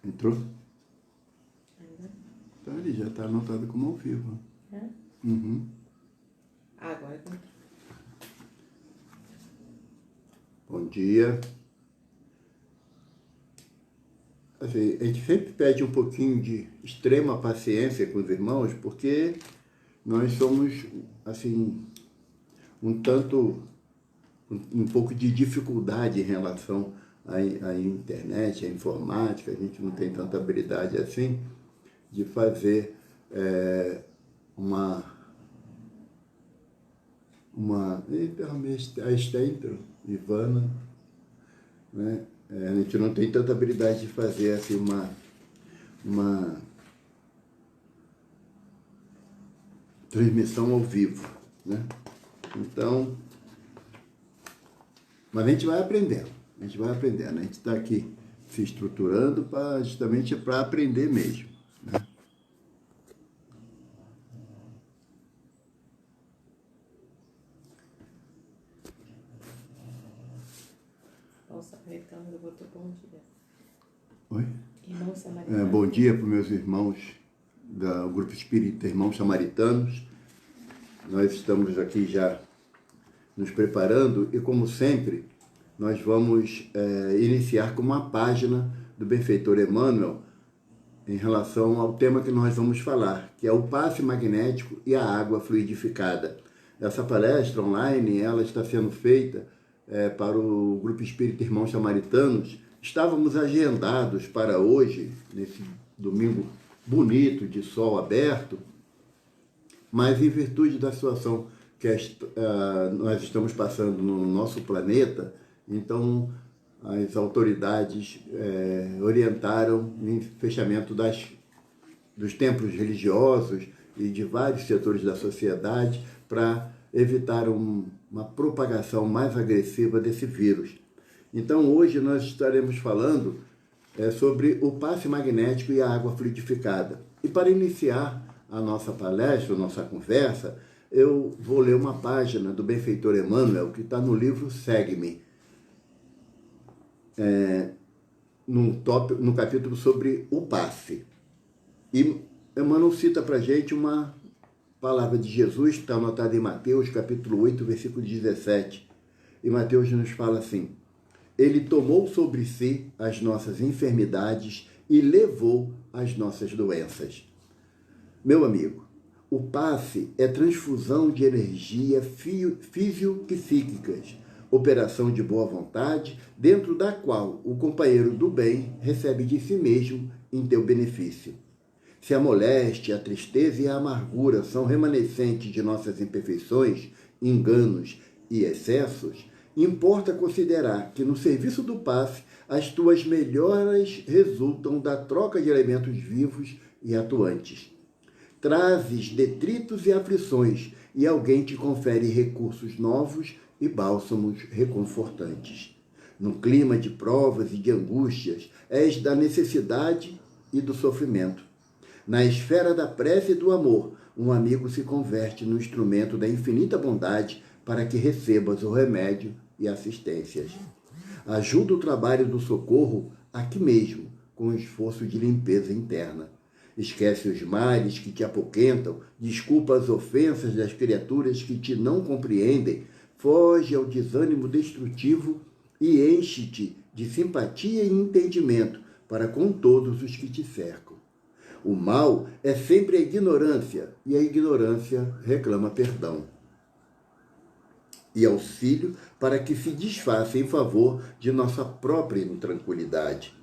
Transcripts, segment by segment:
Entrou? Ainda? Então ele já está anotado como ao vivo. É? Uhum. Agora que entrou. Bom dia. Assim, a gente sempre pede um pouquinho de extrema paciência com os irmãos, porque nós somos, assim, um pouco de dificuldade em relação à internet, à informática. A gente não tem tanta habilidade assim de fazer uma... A Esther, Ivana, né? A gente não tem tanta habilidade de fazer assim uma transmissão ao vivo, né? Então, mas a gente vai aprendendo, a gente está aqui se estruturando justamente para aprender mesmo, né? Irmão Samaritano, botou bom dia. Oi? Irmão Samaritano. Bom dia para os meus irmãos do Grupo Espírita Irmãos Samaritanos. Nós estamos aqui já nos preparando e, como sempre, nós vamos iniciar com uma página do benfeitor Emmanuel em relação ao tema que nós vamos falar, que é o passe magnético e a água fluidificada. Essa palestra online, ela está sendo feita para o Grupo Espírita Irmãos Samaritanos. Estávamos agendados para hoje, nesse domingo bonito, de sol aberto, mas em virtude da situação que nós estamos passando no nosso planeta, então as autoridades orientaram em fechamento dos templos religiosos e de vários setores da sociedade para evitar uma propagação mais agressiva desse vírus. Então hoje nós estaremos falando sobre o passe magnético e a água fluidificada. E para iniciar a nossa palestra, a nossa conversa, eu vou ler uma página do benfeitor Emmanuel, que está no livro Segue-me, no capítulo sobre o passe. E Emmanuel cita para a gente uma palavra de Jesus, que está anotada em Mateus, capítulo 8, versículo 17. E Mateus nos fala assim: Ele tomou sobre si as nossas enfermidades e levou as nossas doenças. Meu amigo, o passe é transfusão de energia físico-psíquicas, operação de boa vontade, dentro da qual o companheiro do bem recebe de si mesmo em teu benefício. Se a moléstia, a tristeza e a amargura são remanescentes de nossas imperfeições, enganos e excessos, importa considerar que no serviço do passe as tuas melhoras resultam da troca de elementos vivos e atuantes. Trazes detritos e aflições, e alguém te confere recursos novos e bálsamos reconfortantes. No clima de provas e de angústias, és da necessidade e do sofrimento. Na esfera da prece e do amor, um amigo se converte no instrumento da infinita bondade para que recebas o remédio e assistências. Ajuda o trabalho do socorro aqui mesmo, com esforço de limpeza interna. Esquece os males que te apoquentam, desculpa as ofensas das criaturas que te não compreendem, foge ao desânimo destrutivo e enche-te de simpatia e entendimento para com todos os que te cercam. O mal é sempre a ignorância, e a ignorância reclama perdão e auxílio para que se desfaça em favor de nossa própria intranquilidade.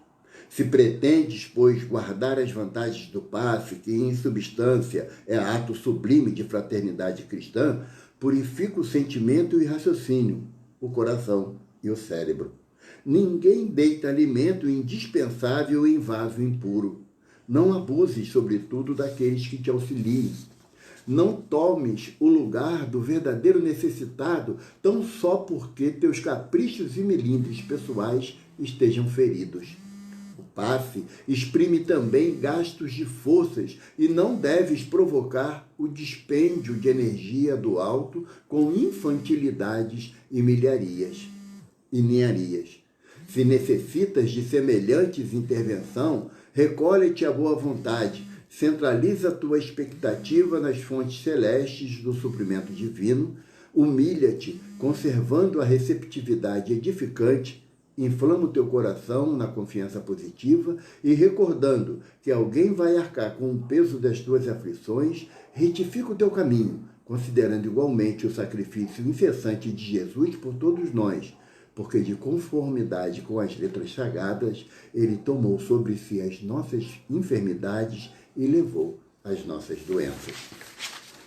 Se pretendes, pois, guardar as vantagens do passe, que em substância é ato sublime de fraternidade cristã, purifica o sentimento e o raciocínio, o coração e o cérebro. Ninguém deita alimento indispensável em vaso impuro. Não abuses, sobretudo, daqueles que te auxiliem. Não tomes o lugar do verdadeiro necessitado tão só porque teus caprichos e melindres pessoais estejam feridos. O passe exprime também gastos de forças e não deves provocar o dispêndio de energia do alto com infantilidades e ninharias. Se necessitas de semelhantes intervenção, recolhe-te à boa vontade, centraliza a tua expectativa nas fontes celestes do suprimento divino, humilha-te, conservando a receptividade edificante, inflama o teu coração na confiança positiva e recordando que alguém vai arcar com o peso das tuas aflições, retifica o teu caminho, considerando igualmente o sacrifício incessante de Jesus por todos nós, porque de conformidade com as letras sagradas, ele tomou sobre si as nossas enfermidades e levou as nossas doenças.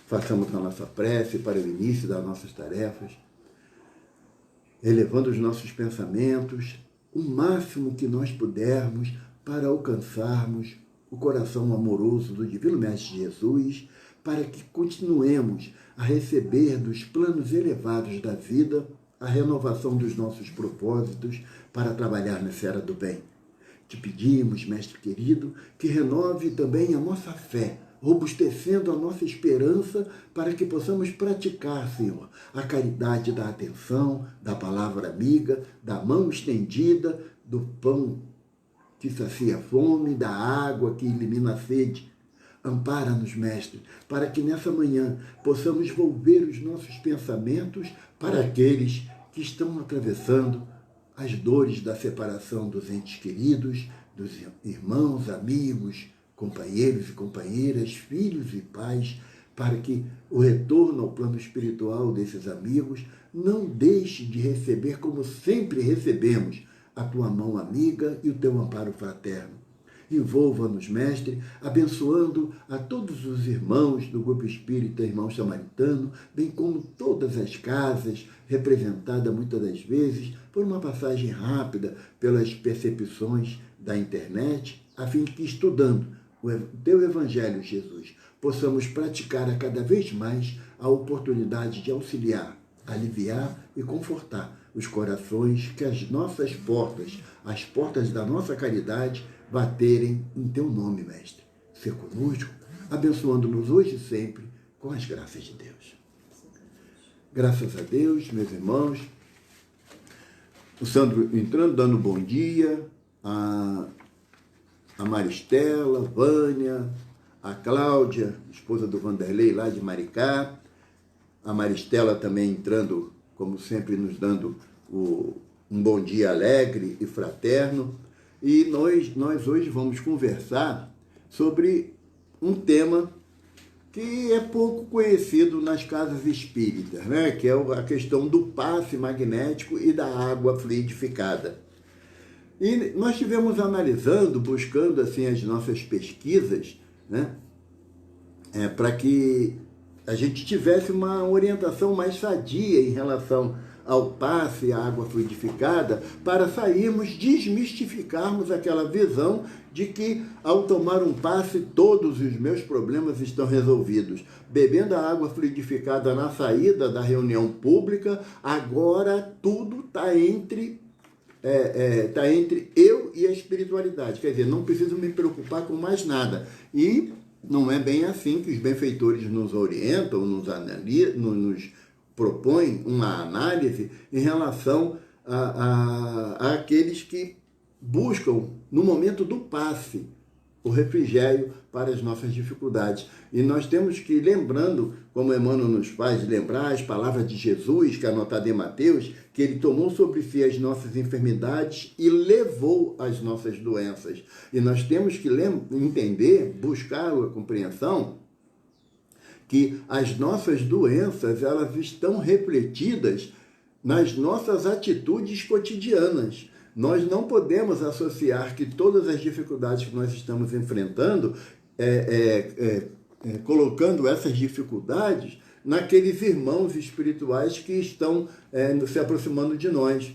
Façamos a nossa prece para o início das nossas tarefas, elevando os nossos pensamentos o máximo que nós pudermos para alcançarmos o coração amoroso do Divino Mestre Jesus, para que continuemos a receber dos planos elevados da vida a renovação dos nossos propósitos para trabalhar na esfera do bem. Te pedimos, Mestre querido, que renove também a nossa fé, robustecendo a nossa esperança para que possamos praticar, Senhor, a caridade da atenção, da palavra amiga, da mão estendida, do pão que sacia a fome, da água que elimina a sede. Ampara-nos, Mestre, para que nessa manhã possamos volver os nossos pensamentos para aqueles que estão atravessando as dores da separação dos entes queridos, dos irmãos, amigos, companheiros e companheiras, filhos e pais, para que o retorno ao plano espiritual desses amigos não deixe de receber, como sempre recebemos, a tua mão amiga e o teu amparo fraterno. Envolva-nos, Mestre, abençoando a todos os irmãos do Grupo Espírita Irmão Samaritano, bem como todas as casas, representada muitas das vezes por uma passagem rápida pelas percepções da internet, a fim de que, estudando o teu Evangelho, Jesus, possamos praticar a cada vez mais a oportunidade de auxiliar, aliviar e confortar os corações que as nossas portas, as portas da nossa caridade, baterem em teu nome, Mestre. Ser conosco, abençoando-nos hoje e sempre com as graças de Deus. Graças a Deus, meus irmãos. O Sandro entrando, dando bom dia. A Maristela, Vânia, a Cláudia, esposa do Vanderlei, lá de Maricá. A Maristela também entrando, como sempre, nos dando um bom dia alegre e fraterno. E nós hoje vamos conversar sobre um tema que é pouco conhecido nas casas espíritas, né? Que é a questão do passe magnético e da água fluidificada. E nós estivemos analisando, buscando assim as nossas pesquisas, né? Para que a gente tivesse uma orientação mais sadia em relação ao passe, à água fluidificada, para sairmos, desmistificarmos aquela visão de que, ao tomar um passe, todos os meus problemas estão resolvidos. Bebendo a água fluidificada na saída da reunião pública, agora tudo está entre eu e a espiritualidade. Quer dizer, não preciso me preocupar com mais nada. E não é bem assim que os benfeitores nos orientam, nos propõem uma análise em relação àqueles que buscam, no momento do passe, o refrigério para as nossas dificuldades. E nós temos que ir lembrando, como Emmanuel nos faz lembrar, as palavras de Jesus, que é anotada em Mateus, que ele tomou sobre si as nossas enfermidades e levou as nossas doenças. E nós temos que entender, buscar a compreensão, que as nossas doenças, elas estão refletidas nas nossas atitudes cotidianas. Nós não podemos associar que todas as dificuldades que nós estamos enfrentando, colocando essas dificuldades naqueles irmãos espirituais que estão se aproximando de nós.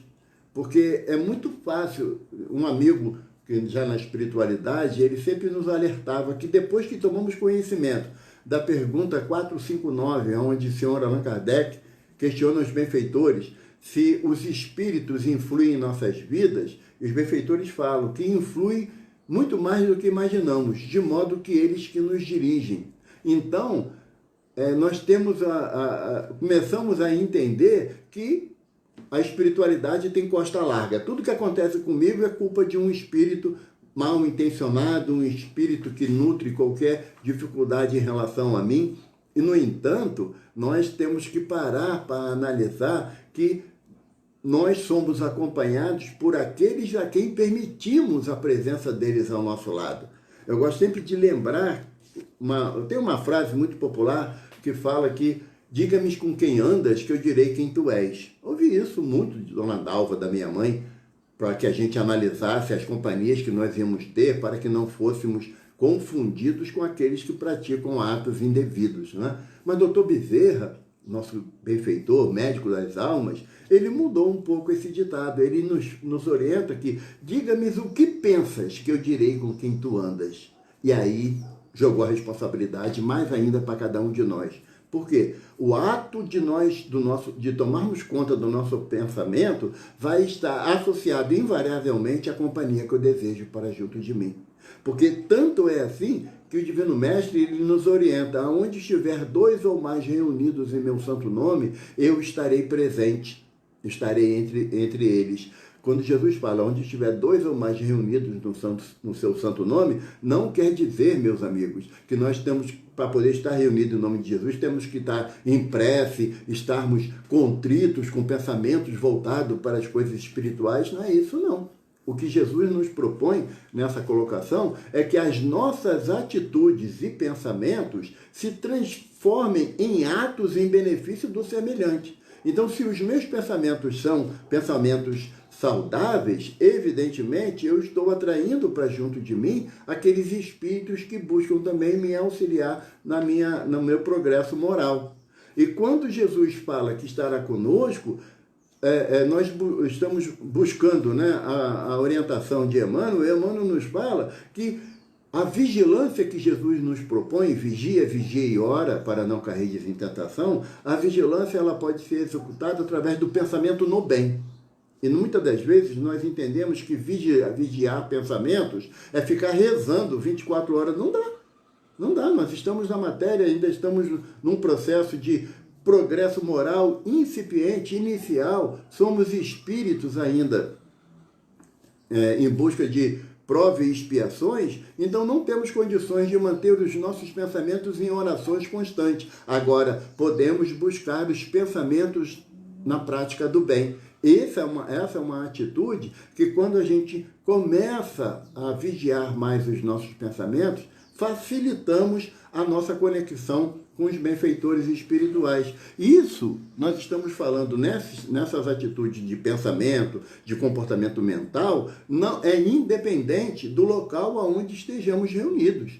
Porque é muito fácil, um amigo que já na espiritualidade, ele sempre nos alertava que depois que tomamos conhecimento da pergunta 459, onde o senhor Allan Kardec questiona os benfeitores se os espíritos influem em nossas vidas, e os benfeitores falam que influem muito mais do que imaginamos, de modo que eles que nos dirigem. Então, nós temos começamos a entender que a espiritualidade tem costa larga. Tudo que acontece comigo é culpa de um espírito mal intencionado, um espírito que nutre qualquer dificuldade em relação a mim. E, no entanto, nós temos que parar para analisar que nós somos acompanhados por aqueles a quem permitimos a presença deles ao nosso lado. Eu gosto sempre de lembrar, tem uma frase muito popular que fala que diga-me com quem andas que eu direi quem tu és. Ouvi isso muito de Dona Dalva, da minha mãe, para que a gente analisasse as companhias que nós íamos ter para que não fôssemos confundidos com aqueles que praticam atos indevidos, né? Mas Dr. Bezerra, nosso benfeitor, médico das almas, ele mudou um pouco esse ditado. Ele nos orienta que diga-me o que pensas que eu direi com quem tu andas. E aí jogou a responsabilidade mais ainda para cada um de nós. Por quê? O ato de tomarmos conta do nosso pensamento vai estar associado invariavelmente à companhia que eu desejo para junto de mim. Porque tanto é assim que o Divino Mestre ele nos orienta: aonde estiver 2 ou mais reunidos em meu santo nome, eu estarei presente, estarei entre eles. Quando Jesus fala, onde estiver 2 ou mais reunidos no seu santo nome, não quer dizer, meus amigos, que nós temos, para poder estar reunidos em nome de Jesus, temos que estar em prece, estarmos contritos, com pensamentos voltados para as coisas espirituais. Não é isso, não. O que Jesus nos propõe nessa colocação é que as nossas atitudes e pensamentos se transformem em atos em benefício do semelhante. Então, se os meus pensamentos são pensamentos saudáveis, evidentemente eu estou atraindo para junto de mim aqueles espíritos que buscam também me auxiliar no meu progresso moral. E quando Jesus fala que estará conosco, nós estamos buscando, né, a orientação de Emmanuel. Emmanuel nos fala que a vigilância que Jesus nos propõe, vigia e ora para não cair em tentação, a vigilância ela pode ser executada através do pensamento no bem. E muitas das vezes nós entendemos que vigiar pensamentos é ficar rezando 24 horas. Não dá. Não dá. Nós estamos na matéria, ainda estamos num processo de progresso moral incipiente, inicial. Somos espíritos ainda em busca de prova e expiações, então não temos condições de manter os nossos pensamentos em orações constantes. Agora, podemos buscar os pensamentos na prática do bem. Essa é uma atitude que, quando a gente começa a vigiar mais os nossos pensamentos, facilitamos a nossa conexão com os benfeitores espirituais. Isso, nós estamos falando nessas atitudes de pensamento, de comportamento mental, não é independente do local aonde estejamos reunidos.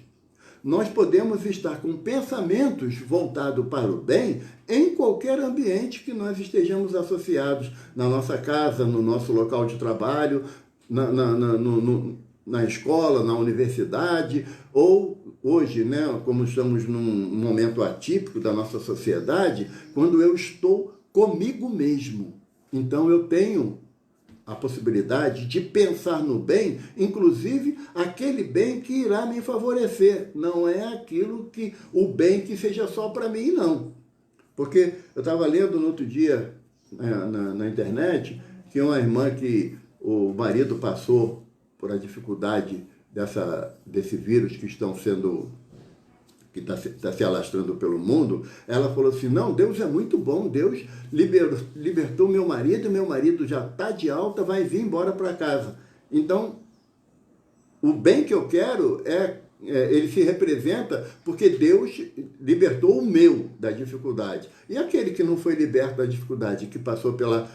Nós podemos estar com pensamentos voltados para o bem em qualquer ambiente que nós estejamos associados, na nossa casa, no nosso local de trabalho, na escola, na universidade, ou hoje, né, como estamos num momento atípico da nossa sociedade, quando eu estou comigo mesmo. Então eu tenho a possibilidade de pensar no bem, inclusive aquele bem que irá me favorecer. Não é o bem que seja só para mim, não. Porque eu estava lendo no outro dia na internet que uma irmã que o marido passou por a dificuldade desse vírus que está se alastrando pelo mundo, ela falou assim: não, Deus é muito bom, Deus libertou meu marido já está de alta, vai vir embora para casa. Então, o bem que eu quero ele se representa porque Deus libertou o meu da dificuldade. E aquele que não foi liberto da dificuldade, que passou pela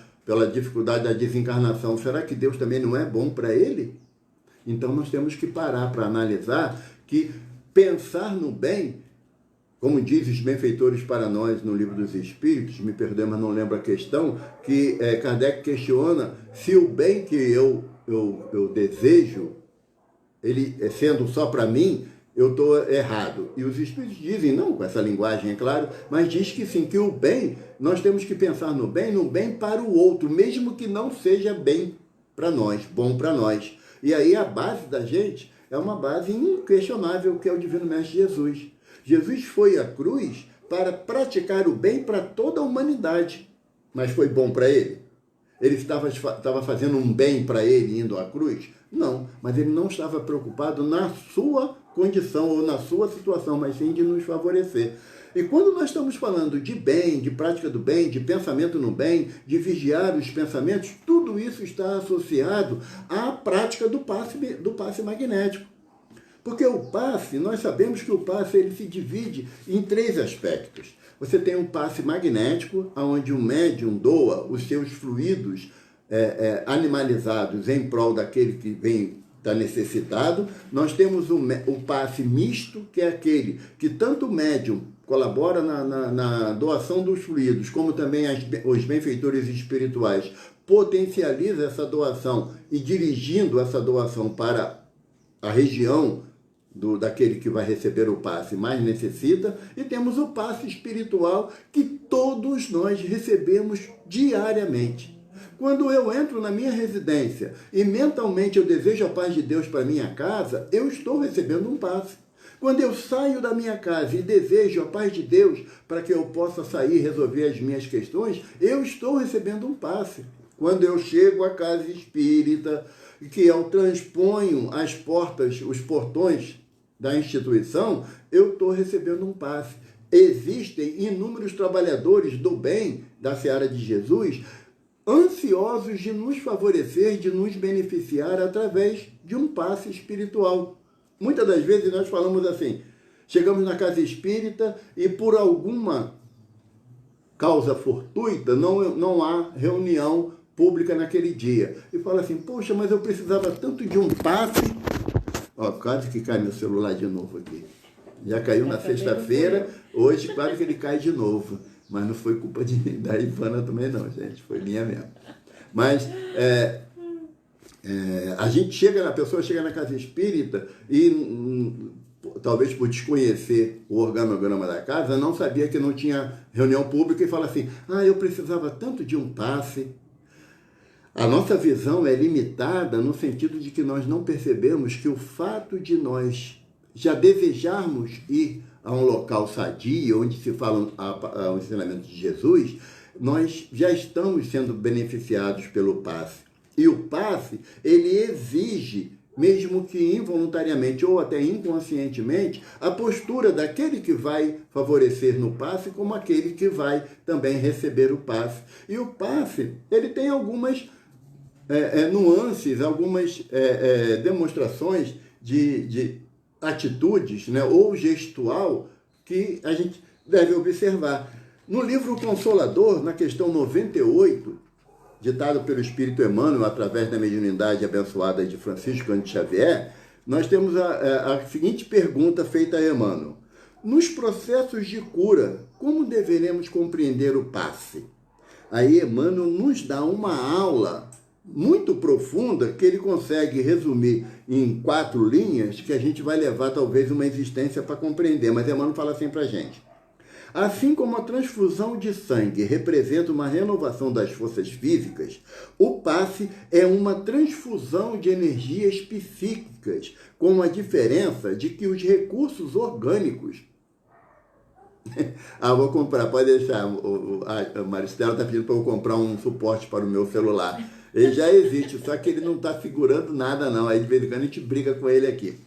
dificuldade da desencarnação, será que Deus também não é bom para ele? Então nós temos que parar para analisar que pensar no bem, como diz os benfeitores para nós no Livro dos Espíritos, me perdoe, mas não lembro a questão, que Kardec questiona se o bem que eu desejo, ele sendo só para mim, eu estou errado. E os Espíritos dizem, não com essa linguagem, é claro, mas diz que sim, que o bem, nós temos que pensar no bem para o outro, mesmo que não seja bem para nós, bom para nós. E aí a base da gente é uma base inquestionável, que é o Divino Mestre Jesus. Jesus foi à cruz para praticar o bem para toda a humanidade. Mas foi bom para ele? Ele estava fazendo um bem para ele indo à cruz? Não, mas ele não estava preocupado na sua condição ou na sua situação, mas sim de nos favorecer. E quando nós estamos falando de bem, de prática do bem, de pensamento no bem, de vigiar os pensamentos, tudo isso está associado à prática do passe magnético. Porque o passe, nós sabemos que o passe ele se divide em 3 aspectos. Você tem um passe magnético, onde o médium doa os seus fluidos animalizados em prol daquele que está necessitado. Nós temos o passe misto, que é aquele que tanto o médium colabora na doação dos fluidos, como também os benfeitores espirituais potencializa essa doação e dirigindo essa doação para a região daquele que vai receber o passe mais necessita, e temos o passe espiritual que todos nós recebemos diariamente. Quando eu entro na minha residência e mentalmente eu desejo a paz de Deus para minha casa, eu estou recebendo um passe. Quando eu saio da minha casa e desejo a paz de Deus para que eu possa sair e resolver as minhas questões, eu estou recebendo um passe. Quando eu chego à casa espírita, que eu transponho as portas, os portões da instituição, eu estou recebendo um passe. Existem inúmeros trabalhadores do bem da seara de Jesus, ansiosos de nos favorecer, de nos beneficiar através de um passe espiritual. Muitas das vezes nós falamos assim, chegamos na casa espírita e por alguma causa fortuita não há reunião pública naquele dia. E fala assim, poxa, mas eu precisava tanto de um passe. Ó, quase que cai meu celular de novo aqui. Já caiu na sexta-feira, hoje quase que ele cai de novo. Mas não foi culpa da Ivana também não, gente. Foi minha mesmo. Mas a pessoa chega na casa espírita e, talvez por desconhecer o organograma da casa, não sabia que não tinha reunião pública e fala assim, eu precisava tanto de um passe. A nossa visão é limitada no sentido de que nós não percebemos que o fato de nós já desejarmos ir a um local sadio, onde se fala o ensinamento de Jesus, nós já estamos sendo beneficiados pelo passe. E o passe, ele exige, mesmo que involuntariamente ou até inconscientemente, a postura daquele que vai favorecer no passe como aquele que vai também receber o passe. E o passe, ele tem algumas nuances, algumas demonstrações de atitudes, né, ou gestual, que a gente deve observar. No livro Consolador, na questão 98, ditado pelo Espírito Emmanuel, através da mediunidade abençoada de Francisco Cândido Xavier, nós temos a seguinte pergunta feita a Emmanuel. Nos processos de cura, como deveremos compreender o passe? Aí Emmanuel nos dá uma aula muito profunda que ele consegue resumir em 4 linhas que a gente vai levar talvez uma existência para compreender. Mas Emmanuel fala assim para a gente. Assim como a transfusão de sangue representa uma renovação das forças físicas, o passe é uma transfusão de energias psíquicas, com a diferença de que os recursos orgânicos... vou comprar, pode deixar. A Maristela está pedindo para eu comprar um suporte para o meu celular. Ele já existe, só que ele não está figurando nada não. Aí de vez em quando a gente briga com ele aqui.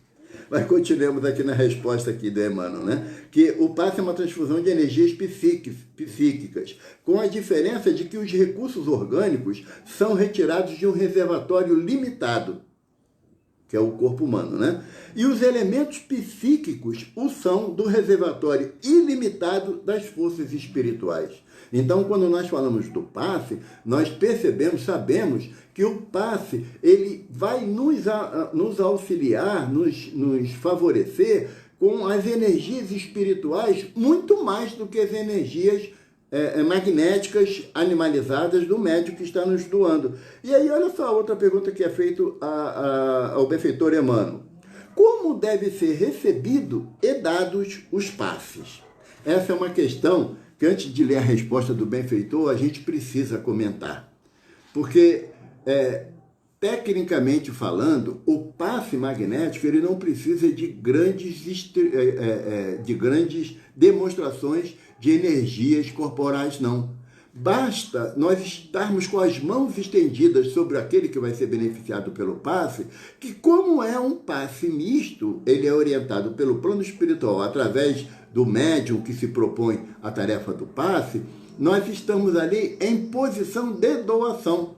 Mas continuemos aqui na resposta aqui do Emmanuel, né? Que o passe é uma transfusão de energias psíquicas, com a diferença de que os recursos orgânicos são retirados de um reservatório limitado, que é o corpo humano, né? E os elementos psíquicos o são do reservatório ilimitado das forças espirituais. Então, quando nós falamos do passe, nós percebemos, sabemos que o passe ele vai nos auxiliar, nos favorecer com as energias espirituais muito mais do que as energias magnéticas animalizadas do médium que está nos doando. E aí, olha só a outra pergunta que é feita ao benfeitor Emmanuel. Como deve ser recebido e dados os passes? Essa é uma questão que, antes de ler a resposta do benfeitor, a gente precisa comentar. Porque, tecnicamente falando, o passe magnético ele não precisa de grandes demonstrações de energias corporais, não. Basta nós estarmos com as mãos estendidas sobre aquele que vai ser beneficiado pelo passe, que como é um passe misto, ele é orientado pelo plano espiritual através do médium que se propõe a tarefa do passe, nós estamos ali em posição de doação.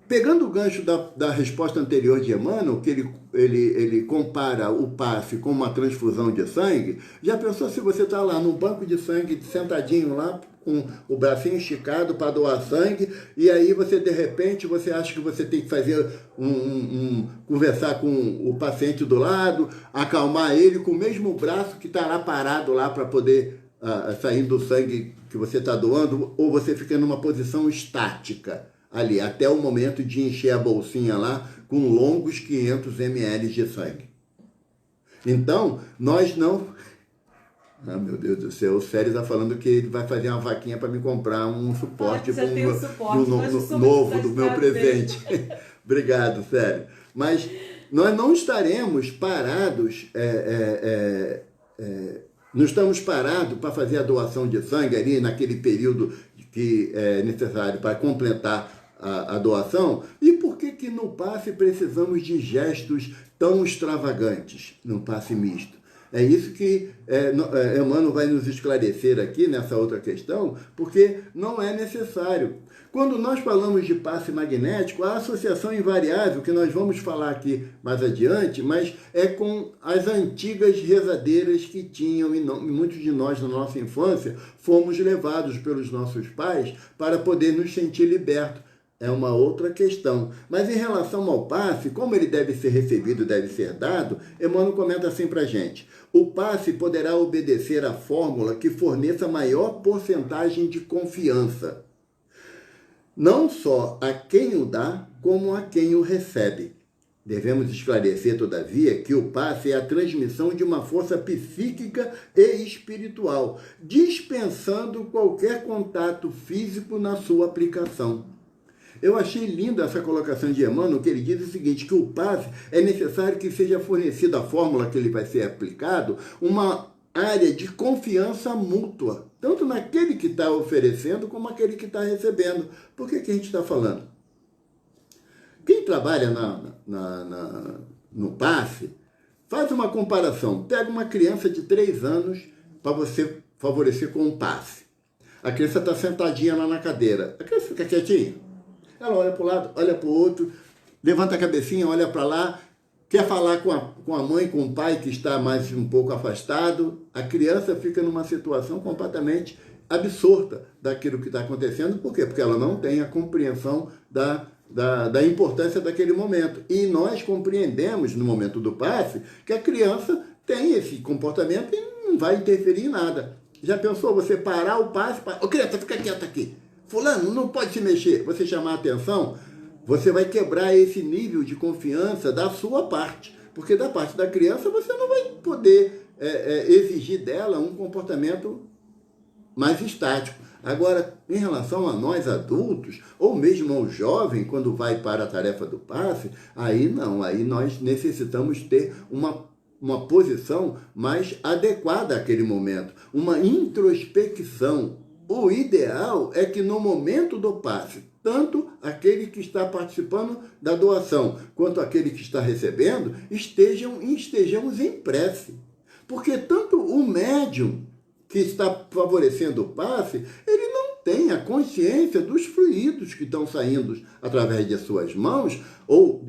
Pegando o gancho da resposta anterior de Emmanuel, que ele compara o passe com uma transfusão de sangue, já pensou se você está lá no banco de sangue, sentadinho lá, com o bracinho esticado para doar sangue, e aí você, de repente, você acha que você tem que fazer conversar com o paciente do lado, acalmar ele com o mesmo braço que está lá parado lá para poder sair do sangue que você está doando, ou você fica numa posição estática ali, até o momento de encher a bolsinha lá com longos 500 ml de sangue. Então, nós não... Ah, meu Deus do céu, o Sérgio está falando que ele vai fazer uma vaquinha para me comprar um suporte, novo do meu presente. Obrigado, Sérgio. Mas nós não estaremos parados, não estamos parados para fazer a doação de sangue ali naquele período que é necessário para completar a doação. E por que no passe precisamos de gestos tão extravagantes no passe misto? É isso que Emmanuel vai nos esclarecer aqui nessa outra questão, porque não é necessário. Quando nós falamos de passe magnético, a associação invariável, que nós vamos falar aqui mais adiante, mas é com as antigas rezadeiras que tinham, e muitos de nós na nossa infância fomos levados pelos nossos pais para poder nos sentir libertos. É uma outra questão. Mas em relação ao passe, como ele deve ser recebido, deve ser dado, Emmanuel comenta assim para a gente: o passe poderá obedecer à fórmula que forneça maior porcentagem de confiança, não só a quem o dá, como a quem o recebe. Devemos esclarecer, todavia, que o passe é a transmissão de uma força psíquica e espiritual, dispensando qualquer contato físico na sua aplicação. Eu achei linda essa colocação de Emmanuel, que ele diz o seguinte, que o passe é necessário que seja fornecida a fórmula que ele vai ser aplicado, uma área de confiança mútua, tanto naquele que está oferecendo como naquele que está recebendo. Por que a gente está falando? Quem trabalha no passe, faz uma comparação. Pega uma criança de 3 anos para você favorecer com um passe. A criança está sentadinha lá na cadeira. A criança fica quietinha. Ela olha para o lado, olha para o outro, levanta a cabecinha, olha para lá, quer falar com a mãe, com o pai que está mais um pouco afastado. A criança fica numa situação completamente absorta daquilo que está acontecendo. Por quê? Porque ela não tem a compreensão da importância daquele momento. E nós compreendemos, no momento do passe, que a criança tem esse comportamento e não vai interferir em nada. Já pensou você parar o passe? Ô, criança, fica quieta aqui. Fulano, não pode se mexer. Você chamar a atenção, você vai quebrar esse nível de confiança da sua parte. Porque da parte da criança você não vai poder exigir dela um comportamento mais estático. Agora, em relação a nós adultos, ou mesmo ao jovem, quando vai para a tarefa do passe, aí não, aí nós necessitamos ter uma posição mais adequada àquele momento, uma introspecção. O ideal é que no momento do passe, tanto aquele que está participando da doação, quanto aquele que está recebendo, estejamos em prece. Porque tanto o médium que está favorecendo o passe, ele não tem a consciência dos fluidos que estão saindo através de suas mãos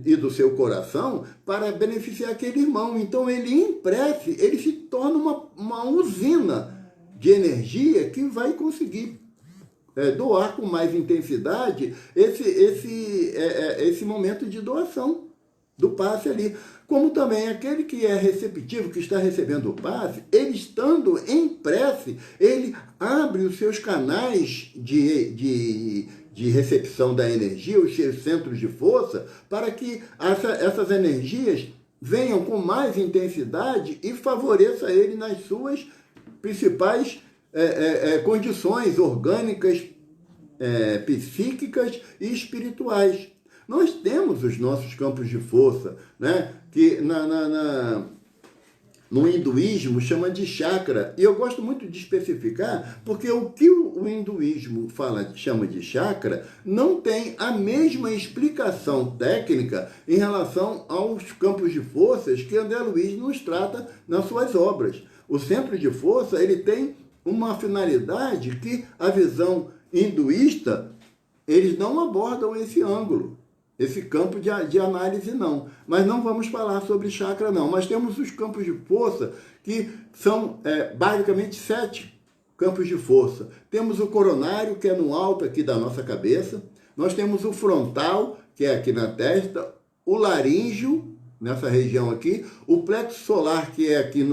e do seu coração para beneficiar aquele irmão. Então ele em prece, ele se torna uma usina de energia que vai conseguir doar com mais intensidade esse momento de doação do passe ali. Como também aquele que é receptivo, que está recebendo o passe, ele estando em prece, ele abre os seus canais de recepção da energia, os seus centros de força, para que essas energias venham com mais intensidade e favoreça ele nas suas principais condições orgânicas, psíquicas e espirituais. Nós temos os nossos campos de força, né? Que no hinduísmo chama de chakra. E eu gosto muito de especificar, porque o que o o hinduísmo chama de chakra, não tem a mesma explicação técnica em relação aos campos de forças que André Luiz nos trata nas suas obras. O centro de força ele tem uma finalidade que a visão hinduísta, eles não abordam esse ângulo, esse campo de análise não. Mas não vamos falar sobre chakra não. Mas temos os campos de força que são basicamente 7 campos de força. Temos o coronário, que é no alto aqui da nossa cabeça. Nós temos o frontal, que é aqui na testa. O laríngeo, nessa região aqui. O plexo solar, que é aqui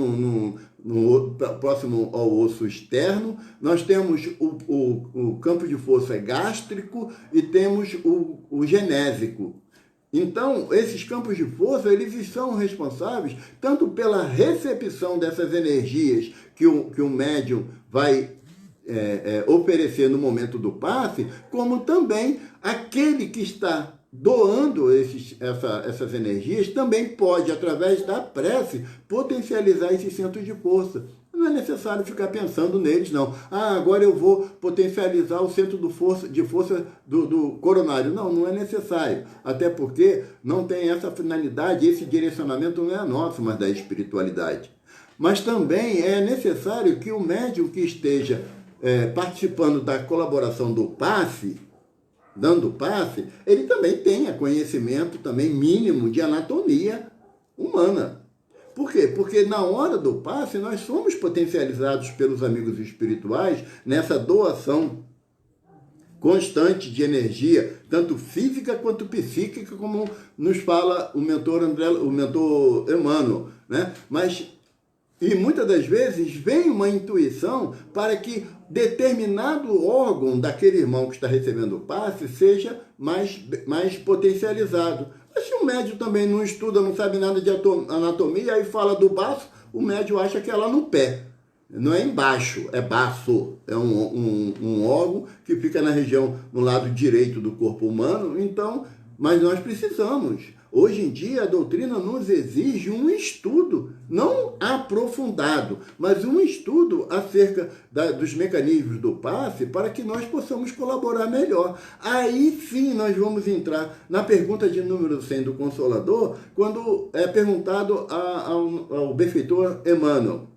próximo ao osso externo. Nós temos o campo de força gástrico e temos o genésico. Então, esses campos de força, eles são responsáveis tanto pela recepção dessas energias que o médium vai oferecer no momento do passe, como também aquele que está doando essas energias também pode, através da prece, potencializar esse centro de força. Não é necessário ficar pensando neles, não. Agora eu vou potencializar o centro de força do coronário. Não, não é necessário. Até porque não tem essa finalidade, esse direcionamento não é nosso, mas da espiritualidade. Mas também é necessário que o médium que esteja participando da colaboração do passe, dando passe, ele também tenha conhecimento também mínimo de anatomia humana. Por quê? Porque na hora do passe nós somos potencializados pelos amigos espirituais nessa doação constante de energia, tanto física quanto psíquica, como nos fala o mentor Emmanuel, né? E muitas das vezes vem uma intuição para que determinado órgão daquele irmão que está recebendo o passe seja mais potencializado. Mas se o médium também não estuda, não sabe nada de anatomia, aí fala do baço, o médium acha que é lá no pé. Não é embaixo, é baço. É um órgão que fica na região, no lado direito do corpo humano. Então, mas nós precisamos. Hoje em dia, a doutrina nos exige um estudo, não aprofundado, mas um estudo acerca dos mecanismos do passe para que nós possamos colaborar melhor. Aí sim nós vamos entrar na pergunta de número 100 do Consolador, quando é perguntado ao benfeitor Emmanuel.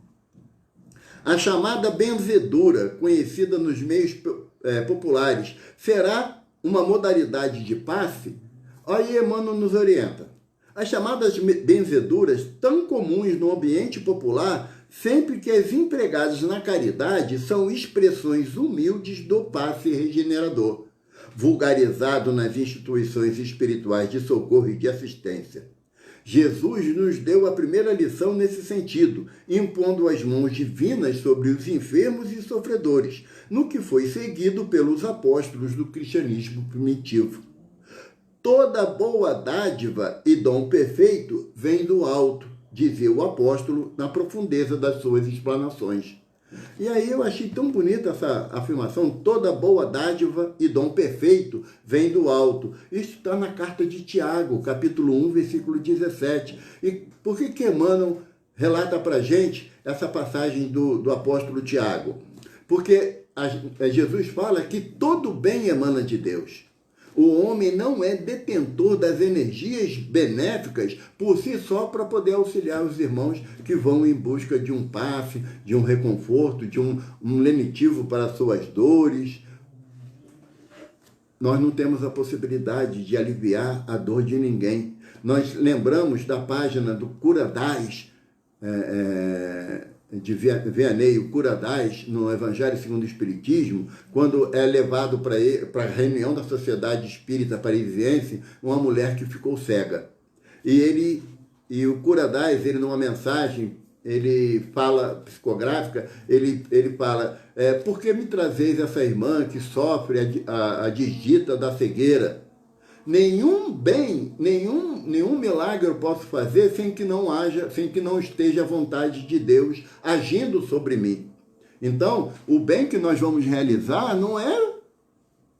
A chamada benzedura, conhecida nos meios populares, será uma modalidade de passe? Aí Emmanuel nos orienta. As chamadas benzeduras, tão comuns no ambiente popular, sempre que as empregadas na caridade são expressões humildes do passe regenerador, vulgarizado nas instituições espirituais de socorro e de assistência. Jesus nos deu a primeira lição nesse sentido, impondo as mãos divinas sobre os enfermos e sofredores, no que foi seguido pelos apóstolos do cristianismo primitivo. Toda boa dádiva e dom perfeito vem do alto, dizia o apóstolo na profundeza das suas explanações. E aí eu achei tão bonita essa afirmação, toda boa dádiva e dom perfeito vem do alto. Isso está na carta de Tiago, capítulo 1, versículo 17. E por que Emmanuel relata para a gente essa passagem do apóstolo Tiago? Porque Jesus fala que todo bem emana de Deus. O homem não é detentor das energias benéficas por si só para poder auxiliar os irmãos que vão em busca de um passe, de um reconforto, de um lenitivo para suas dores. Nós não temos a possibilidade de aliviar a dor de ninguém. Nós lembramos da página do Curadais, de Vianney, o Curadais, no Evangelho segundo o Espiritismo, quando é levado para a reunião da Sociedade Espírita Parisiense uma mulher que ficou cega. E o Curadais, ele numa mensagem, ele fala, psicográfica, ele fala, por que me trazeis essa irmã que sofre a desdita da cegueira? Nenhum bem, nenhum milagre eu posso fazer sem que não esteja a vontade de Deus agindo sobre mim. Então, o bem que nós vamos realizar não é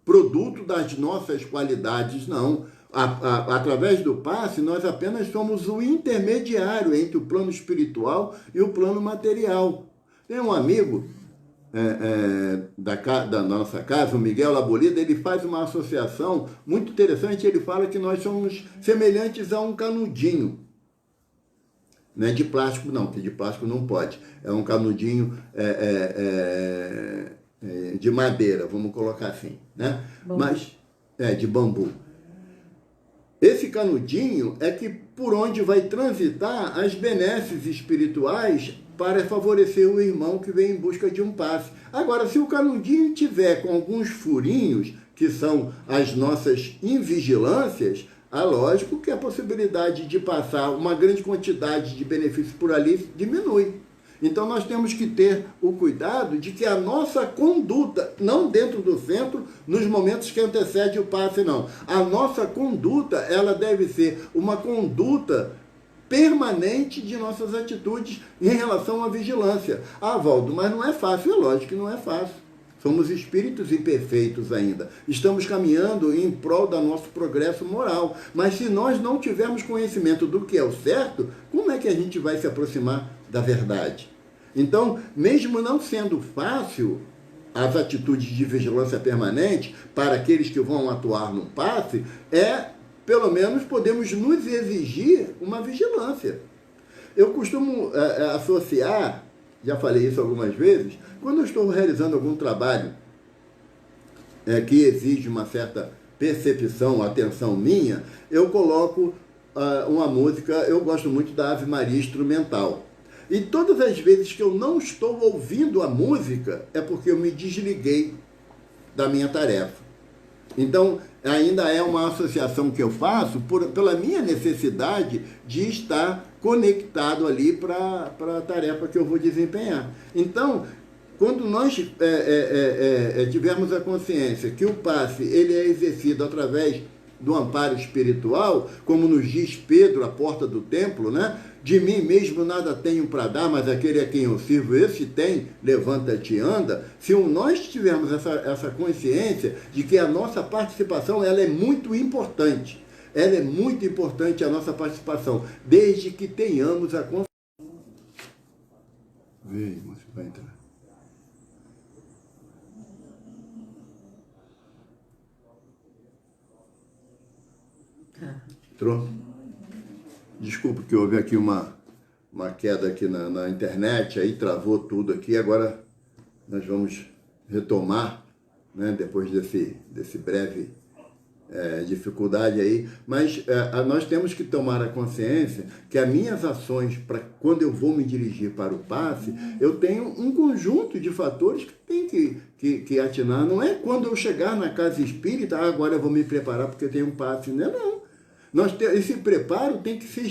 produto das nossas qualidades, não. Através do passe, nós apenas somos o intermediário entre o plano espiritual e o plano material. Tem um amigo da nossa casa, o Miguel Labolida, ele faz uma associação muito interessante. Ele fala que nós somos semelhantes a um canudinho. Não é de plástico, não, porque de plástico não pode. É um canudinho de madeira, vamos colocar assim, né? Bambu. Mas de bambu. Esse canudinho é que por onde vai transitar as benesses espirituais para favorecer o irmão que vem em busca de um passe. Agora, se o canudinho tiver com alguns furinhos, que são as nossas invigilâncias, lógico que a possibilidade de passar uma grande quantidade de benefícios por ali diminui. Então nós temos que ter o cuidado de que a nossa conduta, não dentro do centro, nos momentos que antecede o passe, não. A nossa conduta, ela deve ser uma conduta permanente de nossas atitudes em relação à vigilância. Valdo, mas não é fácil. É lógico que não é fácil. Somos espíritos imperfeitos ainda. Estamos caminhando em prol do nosso progresso moral. Mas se nós não tivermos conhecimento do que é o certo, como é que a gente vai se aproximar da verdade? Então, mesmo não sendo fácil as atitudes de vigilância permanente para aqueles que vão atuar no passe, pelo menos podemos nos exigir uma vigilância. Eu costumo associar, já falei isso algumas vezes, quando eu estou realizando algum trabalho que exige uma certa percepção, atenção minha, eu coloco uma música. Eu gosto muito da Ave Maria instrumental. E todas as vezes que eu não estou ouvindo a música, é porque eu me desliguei da minha tarefa. Então, ainda é uma associação que eu faço pela minha necessidade de estar conectado ali para a tarefa que eu vou desempenhar. Então, quando nós tivermos a consciência que o passe ele é exercido através do amparo espiritual, como nos diz Pedro, a porta do templo, né? De mim mesmo nada tenho para dar, mas aquele a quem eu sirvo, esse tem, levanta-te e anda. Se nós tivermos essa consciência de que a nossa participação ela é muito importante, ela é muito importante a nossa participação, desde que tenhamos a consciência. Vem, você vai entrar. Entrou? Desculpa que houve aqui uma queda aqui na internet, aí travou tudo aqui. Agora nós vamos retomar, né, depois desse breve dificuldade aí. Mas nós temos que tomar a consciência que as minhas ações, para quando eu vou me dirigir para o passe, eu tenho um conjunto de fatores que tem que atinar. Não é quando eu chegar na casa espírita, agora eu vou me preparar porque eu tenho um passe. Não. Esse preparo tem que ser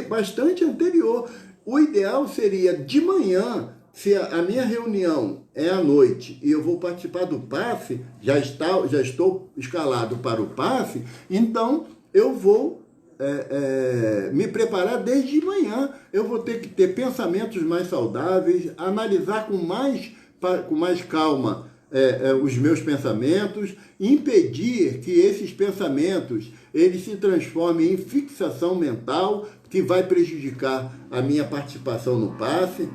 bastante anterior. O ideal seria de manhã, se a minha reunião é à noite e eu vou participar do passe, já estou escalado para o passe, então eu vou me preparar desde manhã. Eu vou ter que ter pensamentos mais saudáveis, analisar com mais calma os meus pensamentos, impedir que esses pensamentos eles se transformem em fixação mental que vai prejudicar a minha participação no passe,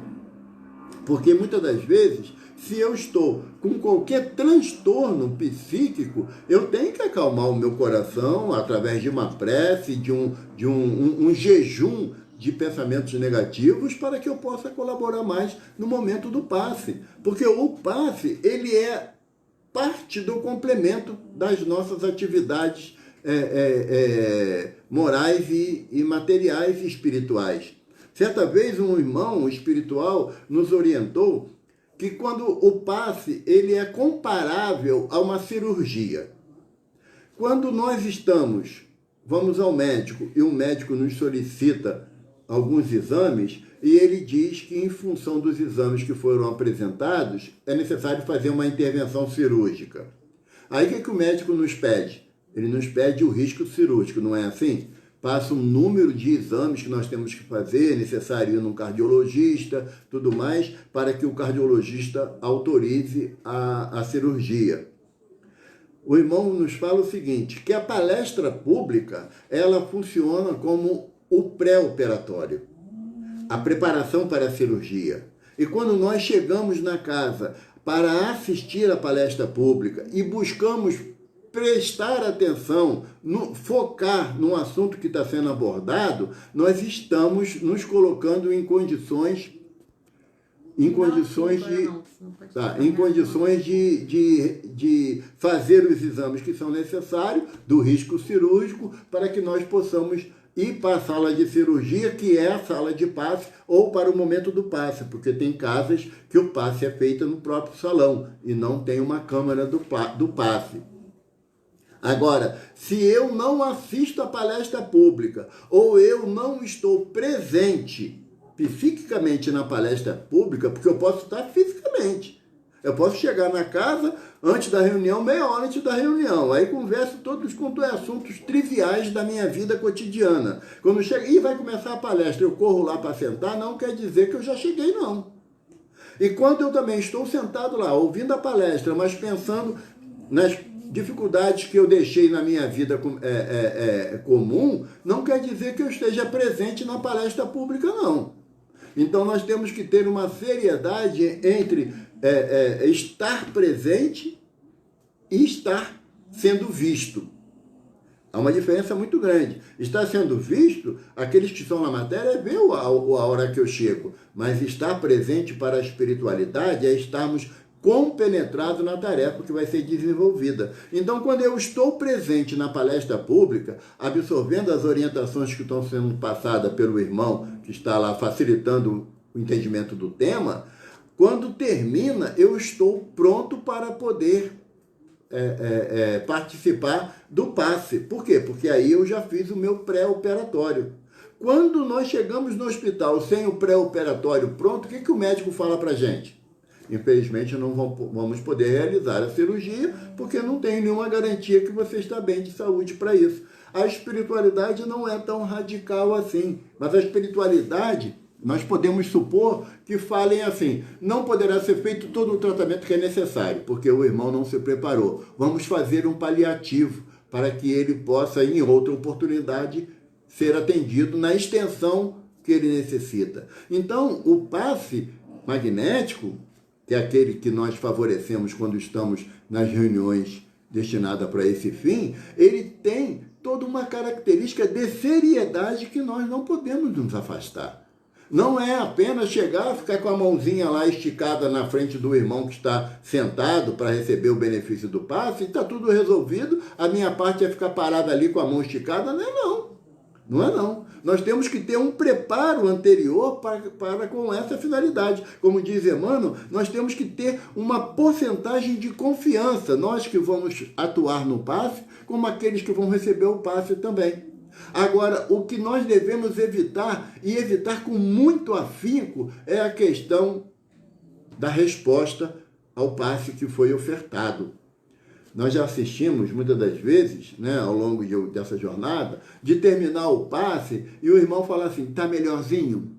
porque muitas das vezes, se eu estou com qualquer transtorno psíquico, eu tenho que acalmar o meu coração através de uma prece, de um jejum de pensamentos negativos para que eu possa colaborar mais no momento do passe. Porque o passe, ele é parte do complemento das nossas atividades morais e materiais e espirituais. Certa vez um irmão espiritual nos orientou que quando o passe ele é comparável a uma cirurgia. Quando nós vamos ao médico e o médico nos solicita alguns exames e ele diz que em função dos exames que foram apresentados é necessário fazer uma intervenção cirúrgica. Aí o que o médico nos pede? Ele nos pede o risco cirúrgico, não é assim? Passa um número de exames que nós temos que fazer, é necessário ir num cardiologista, tudo mais, para que o cardiologista autorize a cirurgia. O irmão nos fala o seguinte, que a palestra pública, ela funciona como o pré-operatório, a preparação para a cirurgia. E quando nós chegamos na casa, para assistir à palestra pública e buscamos prestar atenção, focar no assunto que está sendo abordado, nós estamos nos colocando em condições de fazer os exames que são necessários, do risco cirúrgico, para que nós possamos ir para a sala de cirurgia, que é a sala de passe, ou para o momento do passe, porque tem casas que o passe é feito no próprio salão e não tem uma câmara do passe. Agora, se eu não assisto a palestra pública ou eu não estou presente psiquicamente na palestra pública, porque eu posso estar fisicamente. Eu posso chegar na casa antes da reunião, meia hora antes da reunião. Aí converso todos quanto é assuntos triviais da minha vida cotidiana. Quando chega e vai começar a palestra, eu corro lá para sentar, não quer dizer que eu já cheguei, não. E quando eu também estou sentado lá, ouvindo a palestra, mas pensando nas dificuldades que eu deixei na minha vida comum, não quer dizer que eu esteja presente na palestra pública, não. Então, nós temos que ter uma seriedade entre estar presente e estar sendo visto. Há uma diferença muito grande. Estar sendo visto, aqueles que estão na matéria vê a hora que eu chego, mas estar presente para a espiritualidade é estarmos compenetrados na tarefa que vai ser desenvolvida. Então, quando eu estou presente na palestra pública, absorvendo as orientações que estão sendo passadas pelo irmão, que está lá facilitando o entendimento do tema, quando termina, eu estou pronto para poder participar do passe. Por quê? Porque aí eu já fiz o meu pré-operatório. Quando nós chegamos no hospital sem o pré-operatório pronto, o que o médico fala para a gente? Infelizmente, não vamos poder realizar a cirurgia, porque não tem nenhuma garantia que você está bem de saúde para isso. A espiritualidade não é tão radical assim, mas a espiritualidade, nós podemos supor que falem assim: não poderá ser feito todo o tratamento que é necessário, porque o irmão não se preparou. Vamos fazer um paliativo para que ele possa, em outra oportunidade, ser atendido na extensão que ele necessita. Então, o passe magnético, que é aquele que nós favorecemos quando estamos nas reuniões destinadas para esse fim, ele tem toda uma característica de seriedade que nós não podemos nos afastar. Não é apenas chegar, ficar com a mãozinha lá esticada na frente do irmão que está sentado para receber o benefício do passe, e está tudo resolvido, a minha parte é ficar parada ali com a mão esticada. Não é não. Não é não. Nós temos que ter um preparo anterior para com essa finalidade. Como diz Emmanuel, nós temos que ter uma porcentagem de confiança, nós que vamos atuar no passe, como aqueles que vão receber o passe também. Agora, o que nós devemos evitar, e evitar com muito afinco, é a questão da resposta ao passe que foi ofertado. Nós já assistimos, muitas das vezes, né, ao longo dessa jornada, de terminar o passe e o irmão falar assim: tá melhorzinho?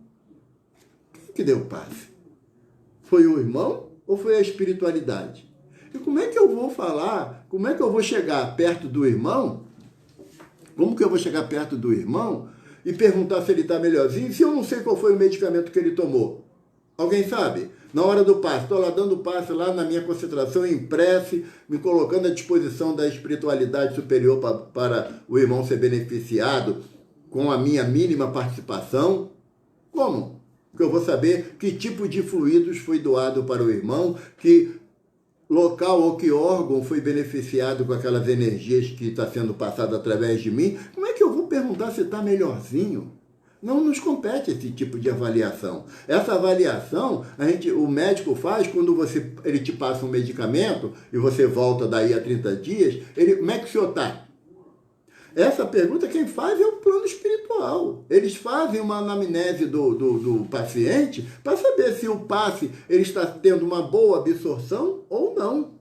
Quem que deu o passe? Foi o irmão ou foi a espiritualidade? E como é que eu vou falar, como é que eu vou chegar perto do irmão? Como que eu vou chegar perto do irmão e perguntar se ele está melhorzinho se eu não sei qual foi o medicamento que ele tomou? Alguém sabe? Na hora do passe, estou lá dando passe lá na minha concentração em prece, me colocando à disposição da espiritualidade superior para o irmão ser beneficiado com a minha mínima participação. Como? Porque eu vou saber que tipo de fluidos foi doado para o irmão, que local ou que órgão foi beneficiado com aquelas energias que está sendo passado através de mim. Como é que eu vou perguntar se está melhorzinho? Não nos compete esse tipo de avaliação. Essa avaliação, o médico faz quando ele te passa um medicamento e você volta daí a 30 dias, como é que o senhor está? Essa pergunta quem faz é o plano espiritual. Eles fazem uma anamnese do paciente para saber se o passe ele está tendo uma boa absorção ou não.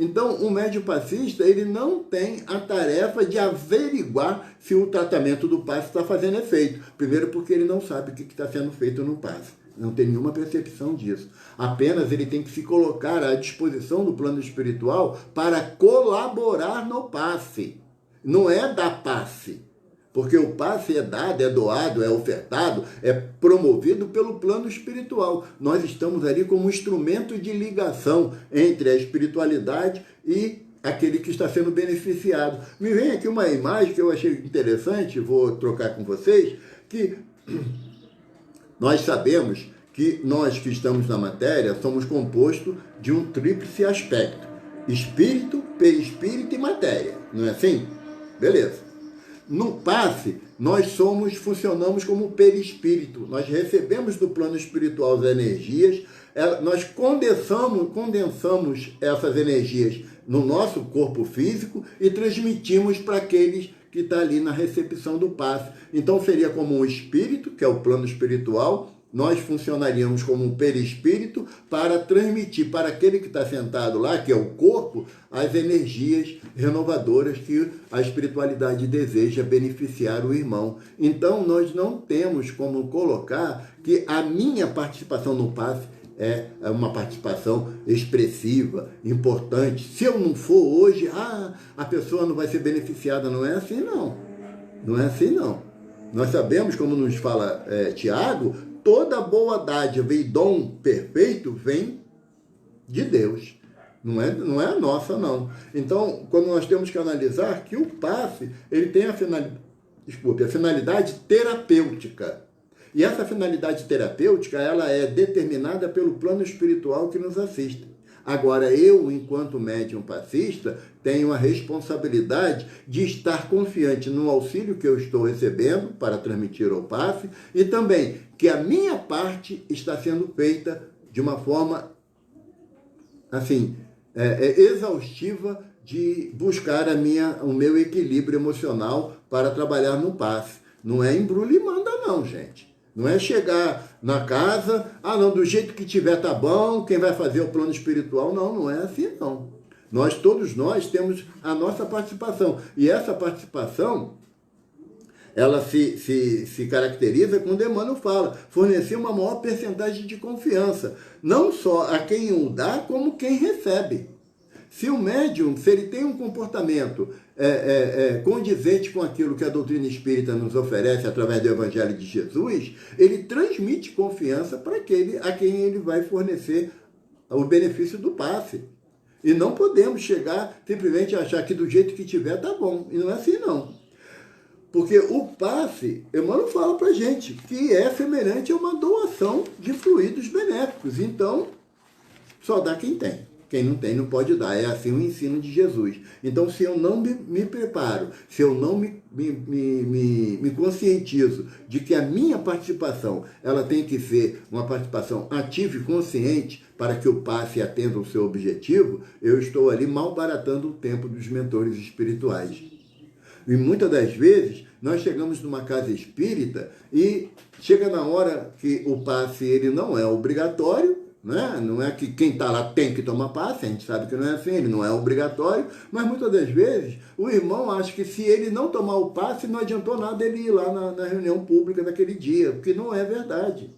Então, o médium passista, ele não tem a tarefa de averiguar se o tratamento do passe está fazendo efeito. Primeiro porque ele não sabe o que está sendo feito no passe. Não tem nenhuma percepção disso. Apenas ele tem que se colocar à disposição do plano espiritual para colaborar no passe. Não é dar passe. Porque o passe é dado, é doado, é ofertado, é promovido pelo plano espiritual. Nós estamos ali como um instrumento de ligação entre a espiritualidade e aquele que está sendo beneficiado. Me vem aqui uma imagem que eu achei interessante, vou trocar com vocês, que nós sabemos que nós que estamos na matéria somos compostos de um tríplice aspecto: espírito, perispírito e matéria. Não é assim? Beleza. No passe, nós funcionamos como perispírito. Nós recebemos do plano espiritual as energias, nós condensamos essas energias no nosso corpo físico e transmitimos para aqueles que estão ali na recepção do passe. Então seria como um espírito, que é o plano espiritual. Nós funcionaríamos como um perispírito para transmitir para aquele que está sentado lá, que é o corpo, as energias renovadoras que a espiritualidade deseja beneficiar o irmão. Então, nós não temos como colocar que a minha participação no passe é uma participação expressiva, importante. Se eu não for hoje, a pessoa não vai ser beneficiada. Não é assim, não. Não é assim, não. Nós sabemos, como nos fala Tiago, toda boa dádiva e dom perfeito vem de Deus. Não é a nossa, não. Então, quando nós temos que analisar que o passe, ele tem a finalidade terapêutica. E essa finalidade terapêutica, ela é determinada pelo plano espiritual que nos assiste. Agora, eu, enquanto médium passista, tenho a responsabilidade de estar confiante no auxílio que eu estou recebendo para transmitir ao passe e também que a minha parte está sendo feita de uma forma, assim, exaustiva de buscar o meu equilíbrio emocional para trabalhar no passe. Não é embrulho e manda, não, gente. Não é chegar na casa, não, do jeito que tiver tá bom, quem vai fazer o plano espiritual. Não, não é assim, não. Todos nós temos a nossa participação. E essa participação, ela se caracteriza quando Emmanuel fala, fornecer uma maior percentagem de confiança. Não só a quem o dá, como quem recebe. Se o médium, se ele tem um comportamento condizente com aquilo que a doutrina espírita nos oferece através do Evangelho de Jesus, ele transmite confiança para aquele a quem ele vai fornecer o benefício do passe. E não podemos chegar simplesmente a achar que do jeito que tiver tá bom. E não é assim, não. Porque o passe, Emmanuel fala para a gente, que é semelhante a uma doação de fluidos benéficos. Então, só dá quem tem. Quem não tem não pode dar. É assim o ensino de Jesus. Então, se eu não me preparo, se eu não me conscientizo de que a minha participação ela tem que ser uma participação ativa e consciente para que o passe atenda o seu objetivo, eu estou ali malbaratando o tempo dos mentores espirituais. E muitas das vezes nós chegamos numa casa espírita e chega na hora que o passe ele não é obrigatório, né? Não é que quem está lá tem que tomar passe, a gente sabe que não é assim, ele não é obrigatório, mas muitas das vezes o irmão acha que se ele não tomar o passe, não adiantou nada ele ir lá na reunião pública naquele dia, porque não é verdade.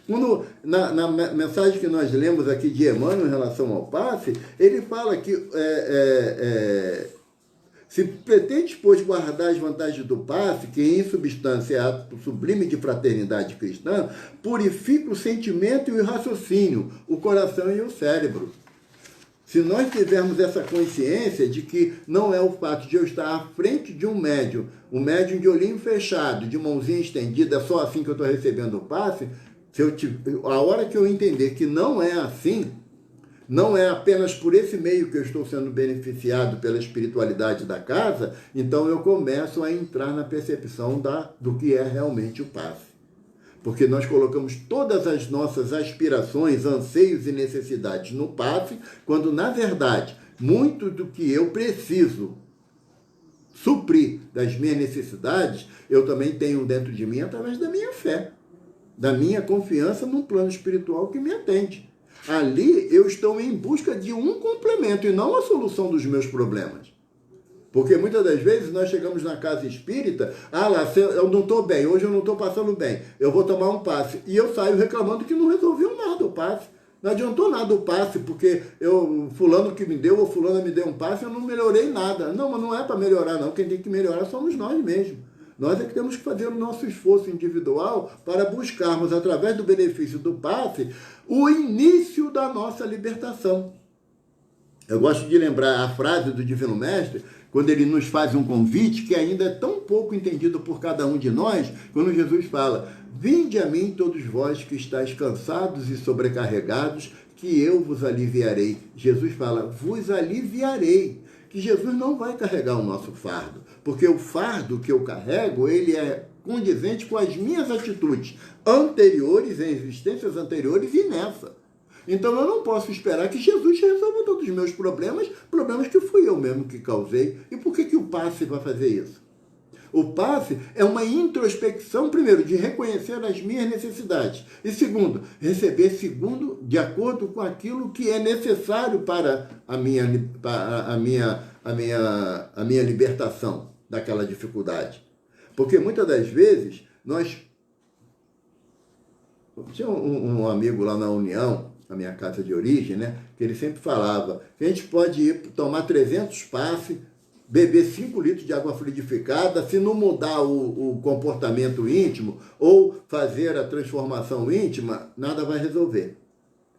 Quando, na mensagem que nós lemos aqui de Emmanuel em relação ao passe, ele fala que se pretende, pois, guardar as vantagens do passe, que em substância é ato sublime de fraternidade cristã, purifica o sentimento e o raciocínio, o coração e o cérebro. Se nós tivermos essa consciência de que não é o fato de eu estar à frente de um médium de olhinho fechado, de mãozinha estendida, só assim que eu estou recebendo o passe, a hora que eu entender que não é assim, não é apenas por esse meio que eu estou sendo beneficiado pela espiritualidade da casa, então eu começo a entrar na percepção do que é realmente o passe. Porque nós colocamos todas as nossas aspirações, anseios e necessidades no passe, quando, na verdade, muito do que eu preciso suprir das minhas necessidades, eu também tenho dentro de mim através da minha fé, da minha confiança num plano espiritual que me atende. Ali eu estou em busca de um complemento e não a solução dos meus problemas. Porque muitas das vezes nós chegamos na casa espírita, eu não estou bem, hoje eu não estou passando bem, eu vou tomar um passe. E eu saio reclamando que não resolveu nada o passe. Não adiantou nada o passe, porque fulano que me deu ou fulana me deu um passe, eu não melhorei nada. Não, mas não é para melhorar não, quem tem que melhorar somos nós mesmos. Nós é que temos que fazer o nosso esforço individual para buscarmos, através do benefício do passe, o início da nossa libertação. Eu gosto de lembrar a frase do Divino Mestre, quando ele nos faz um convite que ainda é tão pouco entendido por cada um de nós, quando Jesus fala: vinde a mim todos vós que estáis cansados e sobrecarregados, que eu vos aliviarei. Jesus fala: vos aliviarei. Que Jesus não vai carregar o nosso fardo, porque o fardo que eu carrego, ele é condizente com as minhas atitudes anteriores, em existências anteriores e nessa. Então eu não posso esperar que Jesus resolva todos os meus problemas que fui eu mesmo que causei. E por que o passe vai fazer isso? O passe é uma introspecção, primeiro, de reconhecer as minhas necessidades. E segundo, receber de acordo com aquilo que é necessário para a minha libertação daquela dificuldade. Porque muitas das vezes nós... Tinha um amigo lá na União, na minha casa de origem, né, que ele sempre falava que a gente pode ir tomar 300 passes, beber 5 litros de água fluidificada, se não mudar o comportamento íntimo ou fazer a transformação íntima, nada vai resolver.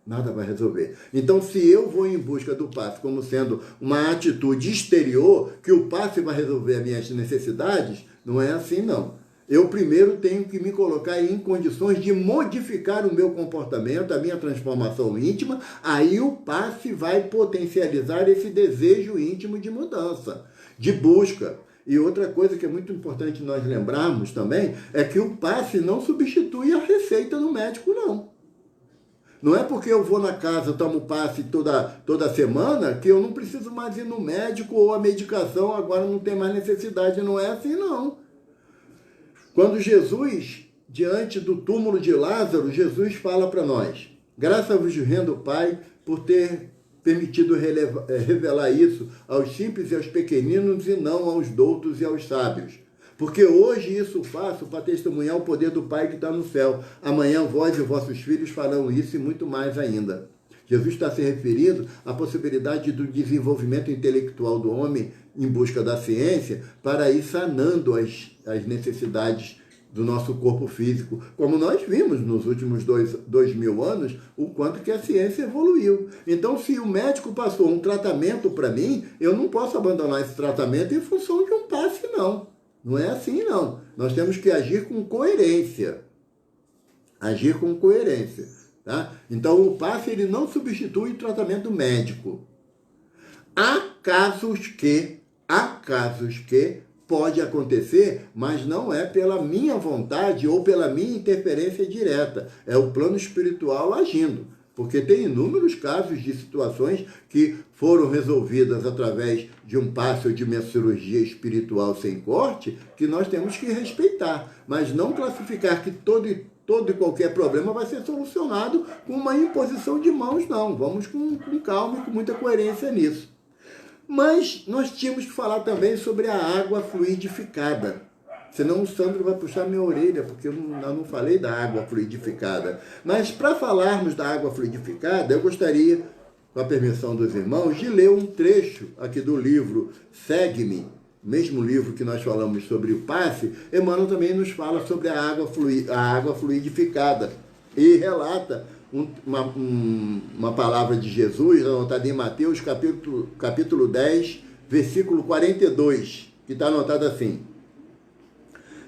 Nada vai resolver. Então, se eu vou em busca do passe como sendo uma atitude exterior, que o passe vai resolver as minhas necessidades, não é assim, não. Eu primeiro tenho que me colocar em condições de modificar o meu comportamento, a minha transformação íntima, aí o passe vai potencializar esse desejo íntimo de mudança, de busca. E outra coisa que é muito importante nós lembrarmos também, é que o passe não substitui a receita do médico, não. Não é porque eu vou na casa, tomo passe toda semana, que eu não preciso mais ir no médico ou a medicação agora não tem mais necessidade, não é assim, não. Quando Jesus, diante do túmulo de Lázaro, Jesus fala para nós: graças vos rendo, Pai, por ter permitido revelar isso aos simples e aos pequeninos e não aos doutos e aos sábios. Porque hoje isso faço para testemunhar o poder do Pai que está no céu. Amanhã vós e vossos filhos farão isso e muito mais ainda. Jesus está se referindo à possibilidade do desenvolvimento intelectual do homem em busca da ciência para ir sanando as necessidades do nosso corpo físico, como nós vimos nos últimos 2.000 anos, o quanto que a ciência evoluiu. Então, se o médico passou um tratamento para mim, eu não posso abandonar esse tratamento em função de um passe, não. Não é assim, não. Nós temos que agir com coerência. Agir com coerência. Tá? Então, o passe ele não substitui o tratamento médico. Há casos que pode acontecer, mas não é pela minha vontade ou pela minha interferência direta. É o plano espiritual agindo. Porque tem inúmeros casos de situações que foram resolvidas através de um passe ou de uma cirurgia espiritual sem corte, que nós temos que respeitar. Mas não classificar que todo e qualquer problema vai ser solucionado com uma imposição de mãos, não. Vamos com calma e com muita coerência nisso. Mas nós tínhamos que falar também sobre a água fluidificada. Senão o Sandro vai puxar minha orelha, porque eu não falei da água fluidificada. Mas para falarmos da água fluidificada, eu gostaria, com a permissão dos irmãos, de ler um trecho aqui do livro Segue-me, mesmo livro que nós falamos sobre o passe. Emmanuel também nos fala sobre a água fluidificada e relata uma palavra de Jesus, anotada em Mateus, capítulo 10, versículo 42, que está anotado assim: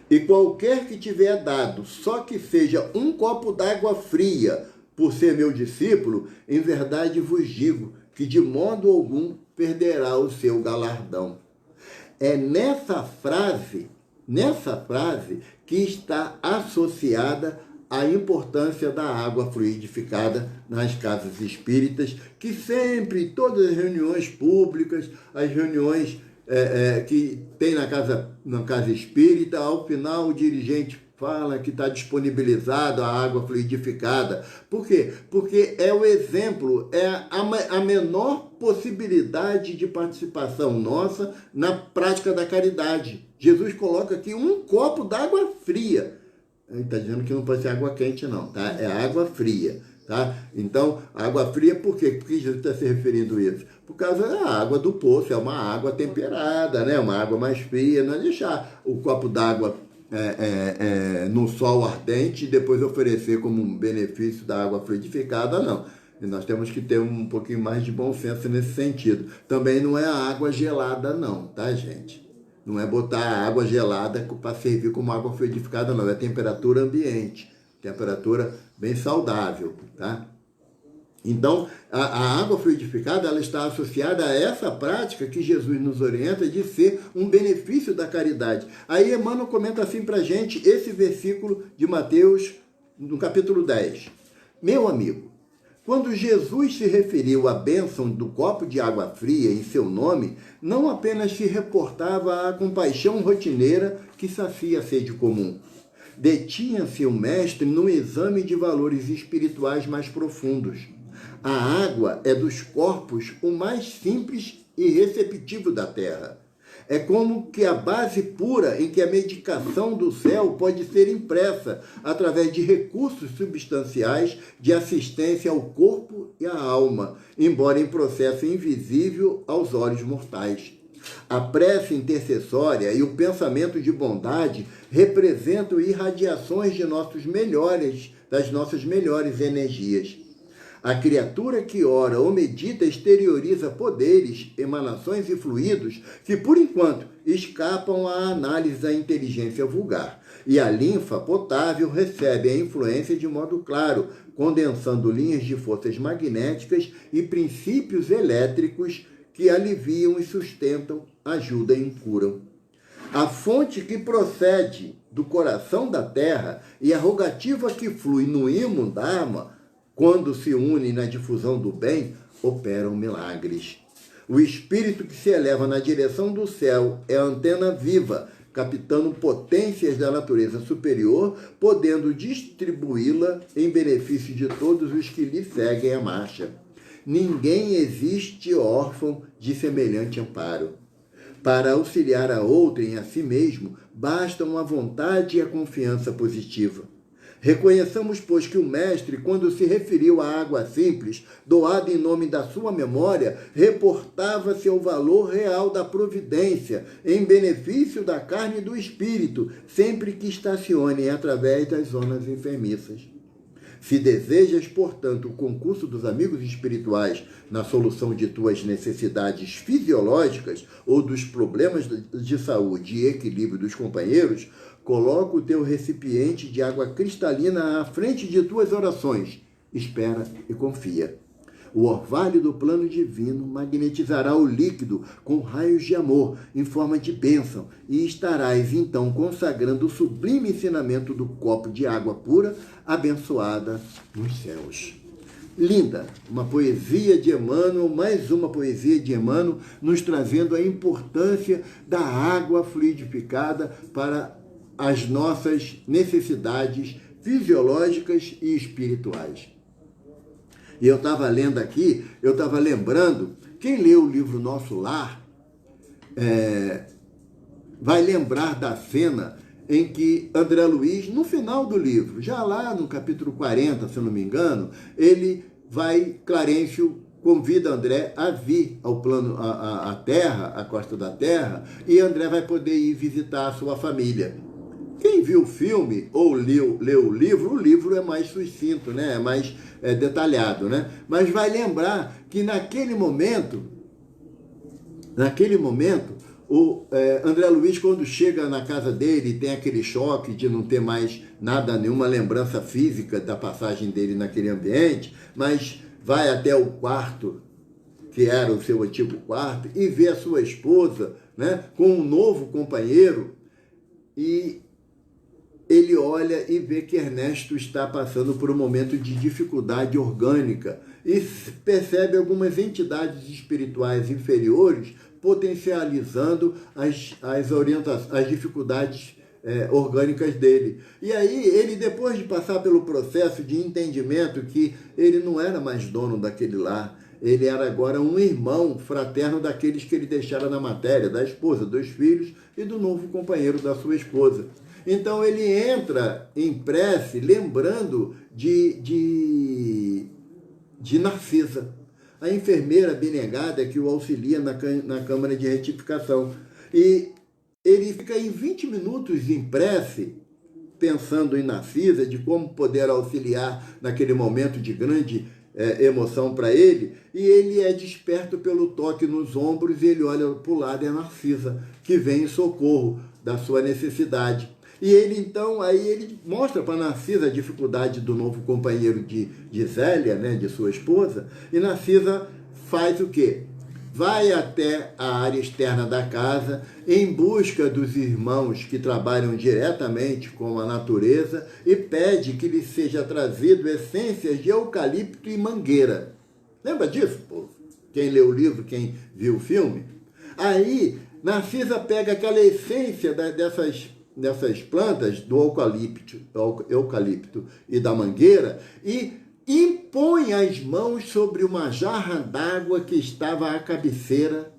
e qualquer que tiver dado, só que seja um copo d'água fria, por ser meu discípulo, em verdade vos digo que de modo algum perderá o seu galardão. É nessa frase que está associada a importância da água fluidificada nas casas espíritas, que sempre, todas as reuniões públicas, as reuniões que tem na casa espírita, ao final o dirigente fala que está disponibilizado a água fluidificada. Por quê? Porque é o exemplo, é a menor possibilidade de participação nossa na prática da caridade. Jesus coloca aqui um copo d'água fria. Ele está dizendo que não pode ser água quente, não, tá? É água fria. Tá? Então, a água fria, por quê? Por que Jesus está se referindo a isso? Por causa da água do poço, é uma água temperada, né? Uma água mais fria, não é deixar o copo d'água no sol ardente e depois oferecer como um benefício da água fluidificada, não. E nós temos que ter um pouquinho mais de bom senso nesse sentido. Também não é a água gelada, não, tá, gente? Não é botar a água gelada para servir como água fluidificada, não. É temperatura ambiente, temperatura bem saudável, tá? Então, a água fluidificada, ela está associada a essa prática que Jesus nos orienta de ser um benefício da caridade. Aí Emmanuel comenta assim para a gente esse versículo de Mateus, no capítulo 10. Meu amigo, quando Jesus se referiu à bênção do copo de água fria em seu nome, não apenas se reportava à compaixão rotineira que sacia a sede comum. Detinha-se o mestre no exame de valores espirituais mais profundos. A água é dos corpos o mais simples e receptivo da terra. É como que a base pura em que a medicação do céu pode ser impressa através de recursos substanciais de assistência ao corpo e à alma, embora em processo invisível aos olhos mortais. A prece intercessória e o pensamento de bondade representam irradiações das nossas melhores energias. A criatura que ora ou medita exterioriza poderes, emanações e fluidos que, por enquanto, escapam à análise da inteligência vulgar. E a linfa potável recebe a influência de modo claro, condensando linhas de forças magnéticas e princípios elétricos que aliviam e sustentam, ajudam e curam. A fonte que procede do coração da terra e a rogativa que flui no ímã Dharma, quando se une na difusão do bem, operam milagres. O espírito que se eleva na direção do céu é a antena viva, captando potências da natureza superior, podendo distribuí-la em benefício de todos os que lhe seguem a marcha. Ninguém existe órfão de semelhante amparo. Para auxiliar a outrem e a si mesmo, bastam a vontade e a confiança positiva. Reconheçamos, pois, que o Mestre, quando se referiu à água simples, doada em nome da sua memória, reportava-se ao valor real da providência, em benefício da carne e do espírito, sempre que estacionem através das zonas enfermiças. Se desejas, portanto, o concurso dos amigos espirituais na solução de tuas necessidades fisiológicas ou dos problemas de saúde e equilíbrio dos companheiros, coloca o teu recipiente de água cristalina à frente de tuas orações. Espera e confia. O orvalho do plano divino magnetizará o líquido com raios de amor em forma de bênção e estarás então consagrando o sublime ensinamento do copo de água pura abençoada nos céus. Linda, uma poesia de Emmanuel, mais uma poesia de Emmanuel, nos trazendo a importância da água fluidificada para as nossas necessidades fisiológicas e espirituais. E eu estava lendo aqui, eu estava lembrando, quem lê o livro Nosso Lar, vai lembrar da cena em que André Luiz, no final do livro, já lá no capítulo 40, se eu não me engano, Clarencio convida André a vir ao plano, à Terra, à Costa da Terra, e André vai poder ir visitar a sua família. Quem viu o filme ou leu o livro é mais sucinto, né? É mais detalhado, né? Mas vai lembrar que naquele momento, o André Luiz, quando chega na casa dele, tem aquele choque de não ter mais nada, nenhuma lembrança física da passagem dele naquele ambiente, mas vai até o quarto, que era o seu antigo quarto, e vê a sua esposa, né, com um novo companheiro, e ele olha e vê que Ernesto está passando por um momento de dificuldade orgânica e percebe algumas entidades espirituais inferiores potencializando as dificuldades orgânicas dele. E aí ele, depois de passar pelo processo de entendimento que ele não era mais dono daquele lar, ele era agora um irmão fraterno daqueles que ele deixara na matéria, da esposa, dos filhos e do novo companheiro da sua esposa. Então ele entra em prece lembrando de Narcisa, a enfermeira abnegada que o auxilia na Câmara de Retificação. E ele fica em 20 minutos em prece, pensando em Narcisa, de como poder auxiliar naquele momento de grande emoção para ele, e ele é desperto pelo toque nos ombros, e ele olha para o lado, é Narcisa, que vem em socorro da sua necessidade. E ele, então, aí ele mostra para Narcisa a dificuldade do novo companheiro de Zélia, né, de sua esposa, e Narcisa faz o quê? Vai até a área externa da casa em busca dos irmãos que trabalham diretamente com a natureza e pede que lhe seja trazido essências de eucalipto e mangueira. Lembra disso, povo? Quem leu o livro, quem viu o filme? Aí, Narcisa pega aquela essência dessas plantas, do eucalipto e da mangueira, e impõe as mãos sobre uma jarra d'água que estava à cabeceira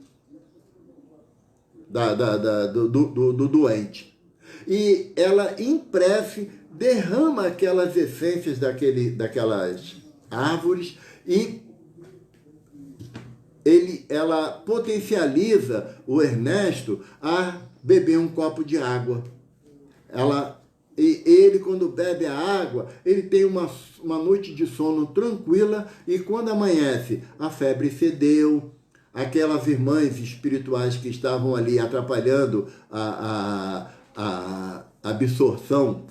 do doente. E ela, em prece, derrama aquelas essências daquelas árvores e ela potencializa o Ernesto a beber um copo de água. E ele, quando bebe a água, ele tem uma noite de sono tranquila, e quando amanhece, a febre cedeu, aquelas irmãs espirituais que estavam ali atrapalhando a absorção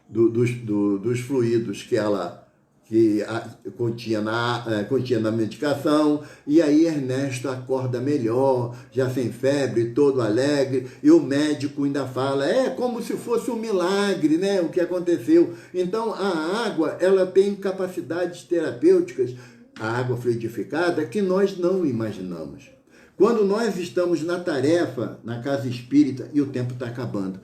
dos fluidos que continha na medicação, e aí Ernesto acorda melhor, já sem febre, todo alegre, e o médico ainda fala, é como se fosse um milagre, né, o que aconteceu. Então a água, ela tem capacidades terapêuticas, a água fluidificada, que nós não imaginamos. Quando nós estamos na tarefa, na casa espírita, e o tempo está acabando,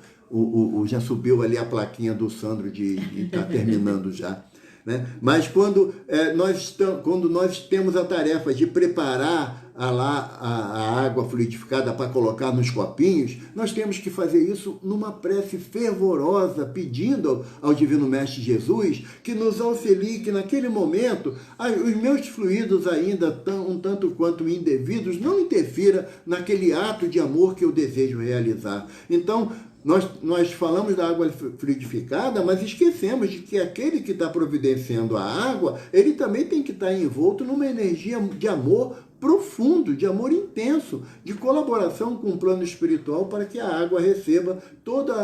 já subiu ali a plaquinha do Sandro de estar terminando já. Né? Mas quando nós temos a tarefa de preparar a água fluidificada para colocar nos copinhos, nós temos que fazer isso numa prece fervorosa, pedindo ao Divino Mestre Jesus que nos auxilie, que naquele momento os meus fluidos ainda um tanto quanto indevidos não interfira naquele ato de amor que eu desejo realizar. Então, nós falamos da água fluidificada, mas esquecemos de que aquele que está providenciando a água, ele também tem que estar envolto numa energia de amor profundo, de amor intenso, de colaboração com o plano espiritual para que a água receba todas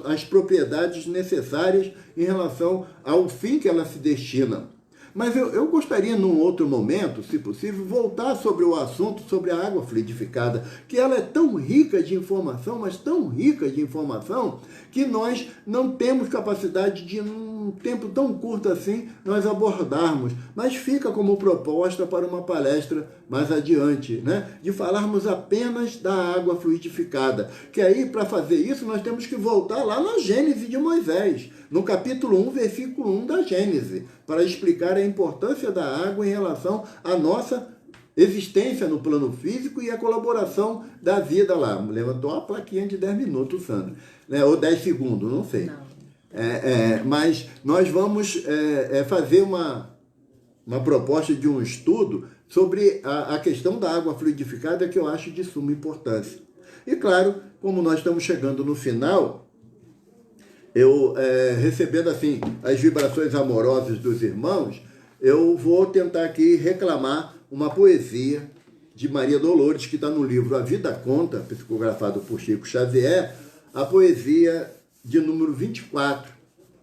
as propriedades necessárias em relação ao fim que ela se destina. Mas eu gostaria, num outro momento, se possível, voltar sobre o assunto sobre a água fluidificada, que ela é tão rica de informação, mas tão rica de informação, que nós não temos capacidade de, num tempo tão curto assim, nós abordarmos. Mas fica como proposta para uma palestra mais adiante, né? De falarmos apenas da água fluidificada. Que aí, para fazer isso, nós temos que voltar lá na Gênese de Moisés, no capítulo 1, versículo 1 da Gênese, para explicar a importância da água em relação à nossa existência no plano físico e a colaboração da vida lá. Levantou a plaquinha de 10 minutos, Sandra, né? Ou 10 segundos, não sei. Mas nós vamos fazer uma proposta de um estudo sobre a questão da água fluidificada, que eu acho de suma importância. E claro, como nós estamos chegando no final, eu recebendo assim as vibrações amorosas dos irmãos, eu vou tentar aqui reclamar uma poesia de Maria Dolores, que está no livro A Vida Conta, psicografado por Chico Xavier, a poesia de número 24.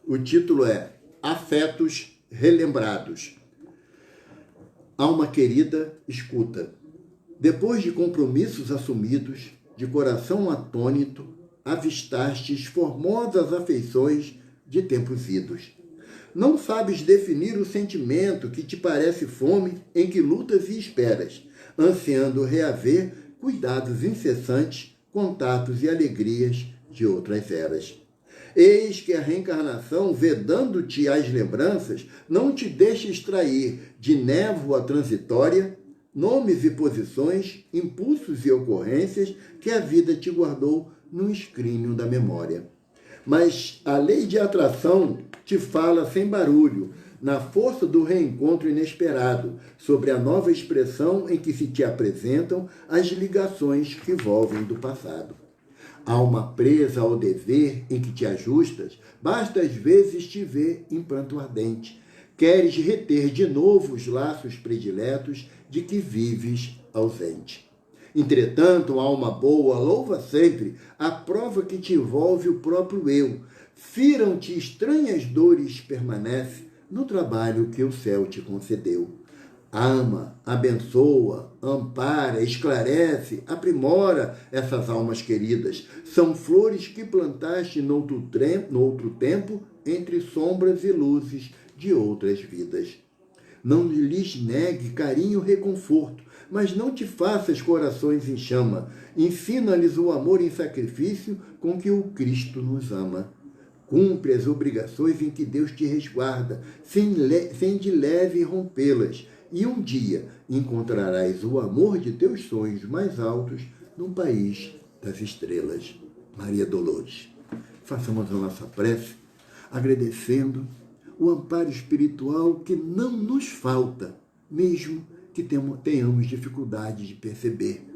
O título é Afetos Relembrados. Alma querida, escuta. Depois de compromissos assumidos, de coração atônito, avistastes formosas afeições de tempos idos. Não sabes definir o sentimento que te parece fome em que lutas e esperas, ansiando reaver cuidados incessantes, contatos e alegrias de outras eras. Eis que a reencarnação, vedando-te as lembranças, não te deixa extrair de névoa transitória nomes e posições, impulsos e ocorrências que a vida te guardou no escrínio da memória. Mas a lei de atração te fala sem barulho, na força do reencontro inesperado, sobre a nova expressão em que se te apresentam as ligações que volvem do passado. Alma presa ao dever em que te ajustas, basta às vezes te ver em pranto ardente. Queres reter de novo os laços prediletos de que vives ausente. Entretanto, alma boa, louva sempre a prova que te envolve o próprio eu. Firam-te estranhas dores, permanece no trabalho que o céu te concedeu. Ama, abençoa, ampara, esclarece, aprimora essas almas queridas. São flores que plantaste noutro tempo, entre sombras e luzes de outras vidas. Não lhes negue carinho e reconforto, mas não te faças corações em chama. Ensina-lhes o amor em sacrifício com que o Cristo nos ama. Cumpre as obrigações em que Deus te resguarda, sem de leve rompê-las, e um dia encontrarás o amor de teus sonhos mais altos num país das estrelas. Maria Dolores. Façamos a nossa prece, agradecendo o amparo espiritual que não nos falta, mesmo que tenhamos dificuldade de perceber.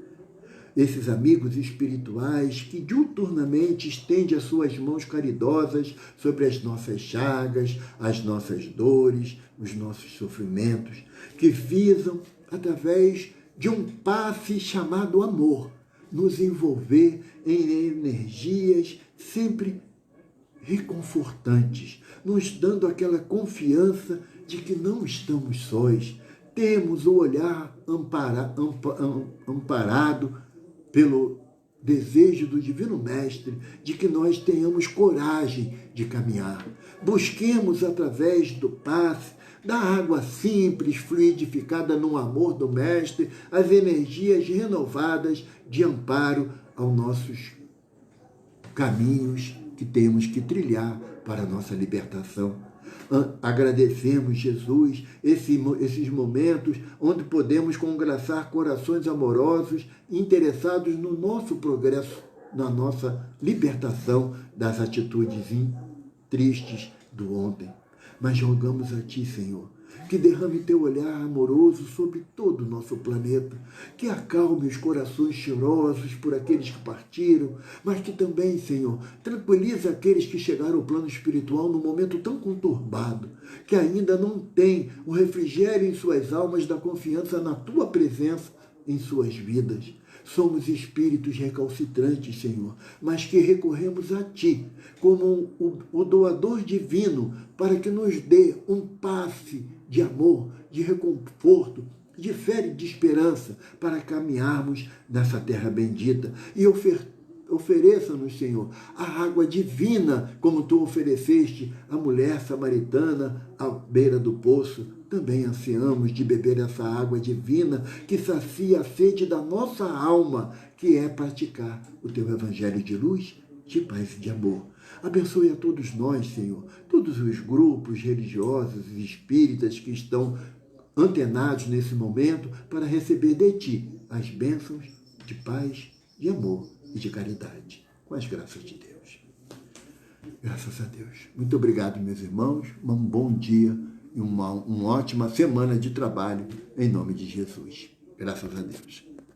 Esses amigos espirituais que diuturnamente estendem as suas mãos caridosas sobre as nossas chagas, as nossas dores, os nossos sofrimentos, que visam, através de um passe chamado amor, nos envolver em energias sempre reconfortantes, nos dando aquela confiança de que não estamos sós. Temos o olhar amparado pelo desejo do Divino Mestre de que nós tenhamos coragem de caminhar. Busquemos, através do passe, da água simples, fluidificada no amor do Mestre, as energias renovadas de amparo aos nossos caminhos que temos que trilhar para a nossa libertação. Agradecemos, Jesus, esses momentos onde podemos congraçar corações amorosos interessados no nosso progresso, na nossa libertação das atitudes tristes do ontem. Mas rogamos a Ti, Senhor, que derrame Teu olhar amoroso sobre todo o nosso planeta, que acalme os corações chorosos por aqueles que partiram, mas que também, Senhor, tranquilize aqueles que chegaram ao plano espiritual num momento tão conturbado, que ainda não têm o refrigério em suas almas da confiança na Tua presença em suas vidas. Somos espíritos recalcitrantes, Senhor, mas que recorremos a Ti como o doador divino para que nos dê um passe de amor, de reconforto, de fé e de esperança para caminharmos nessa terra bendita. E ofereça-nos, Senhor, a água divina, como Tu ofereceste à mulher samaritana à beira do poço. Também ansiamos de beber essa água divina que sacia a sede da nossa alma, que é praticar o Teu evangelho de luz, de paz e de amor. Abençoe a todos nós, Senhor, todos os grupos religiosos e espíritas que estão antenados nesse momento para receber de Ti as bênçãos de paz, de amor e de caridade, com as graças de Deus. Graças a Deus. Muito obrigado, meus irmãos. Um bom dia e uma ótima semana de trabalho, em nome de Jesus. Graças a Deus.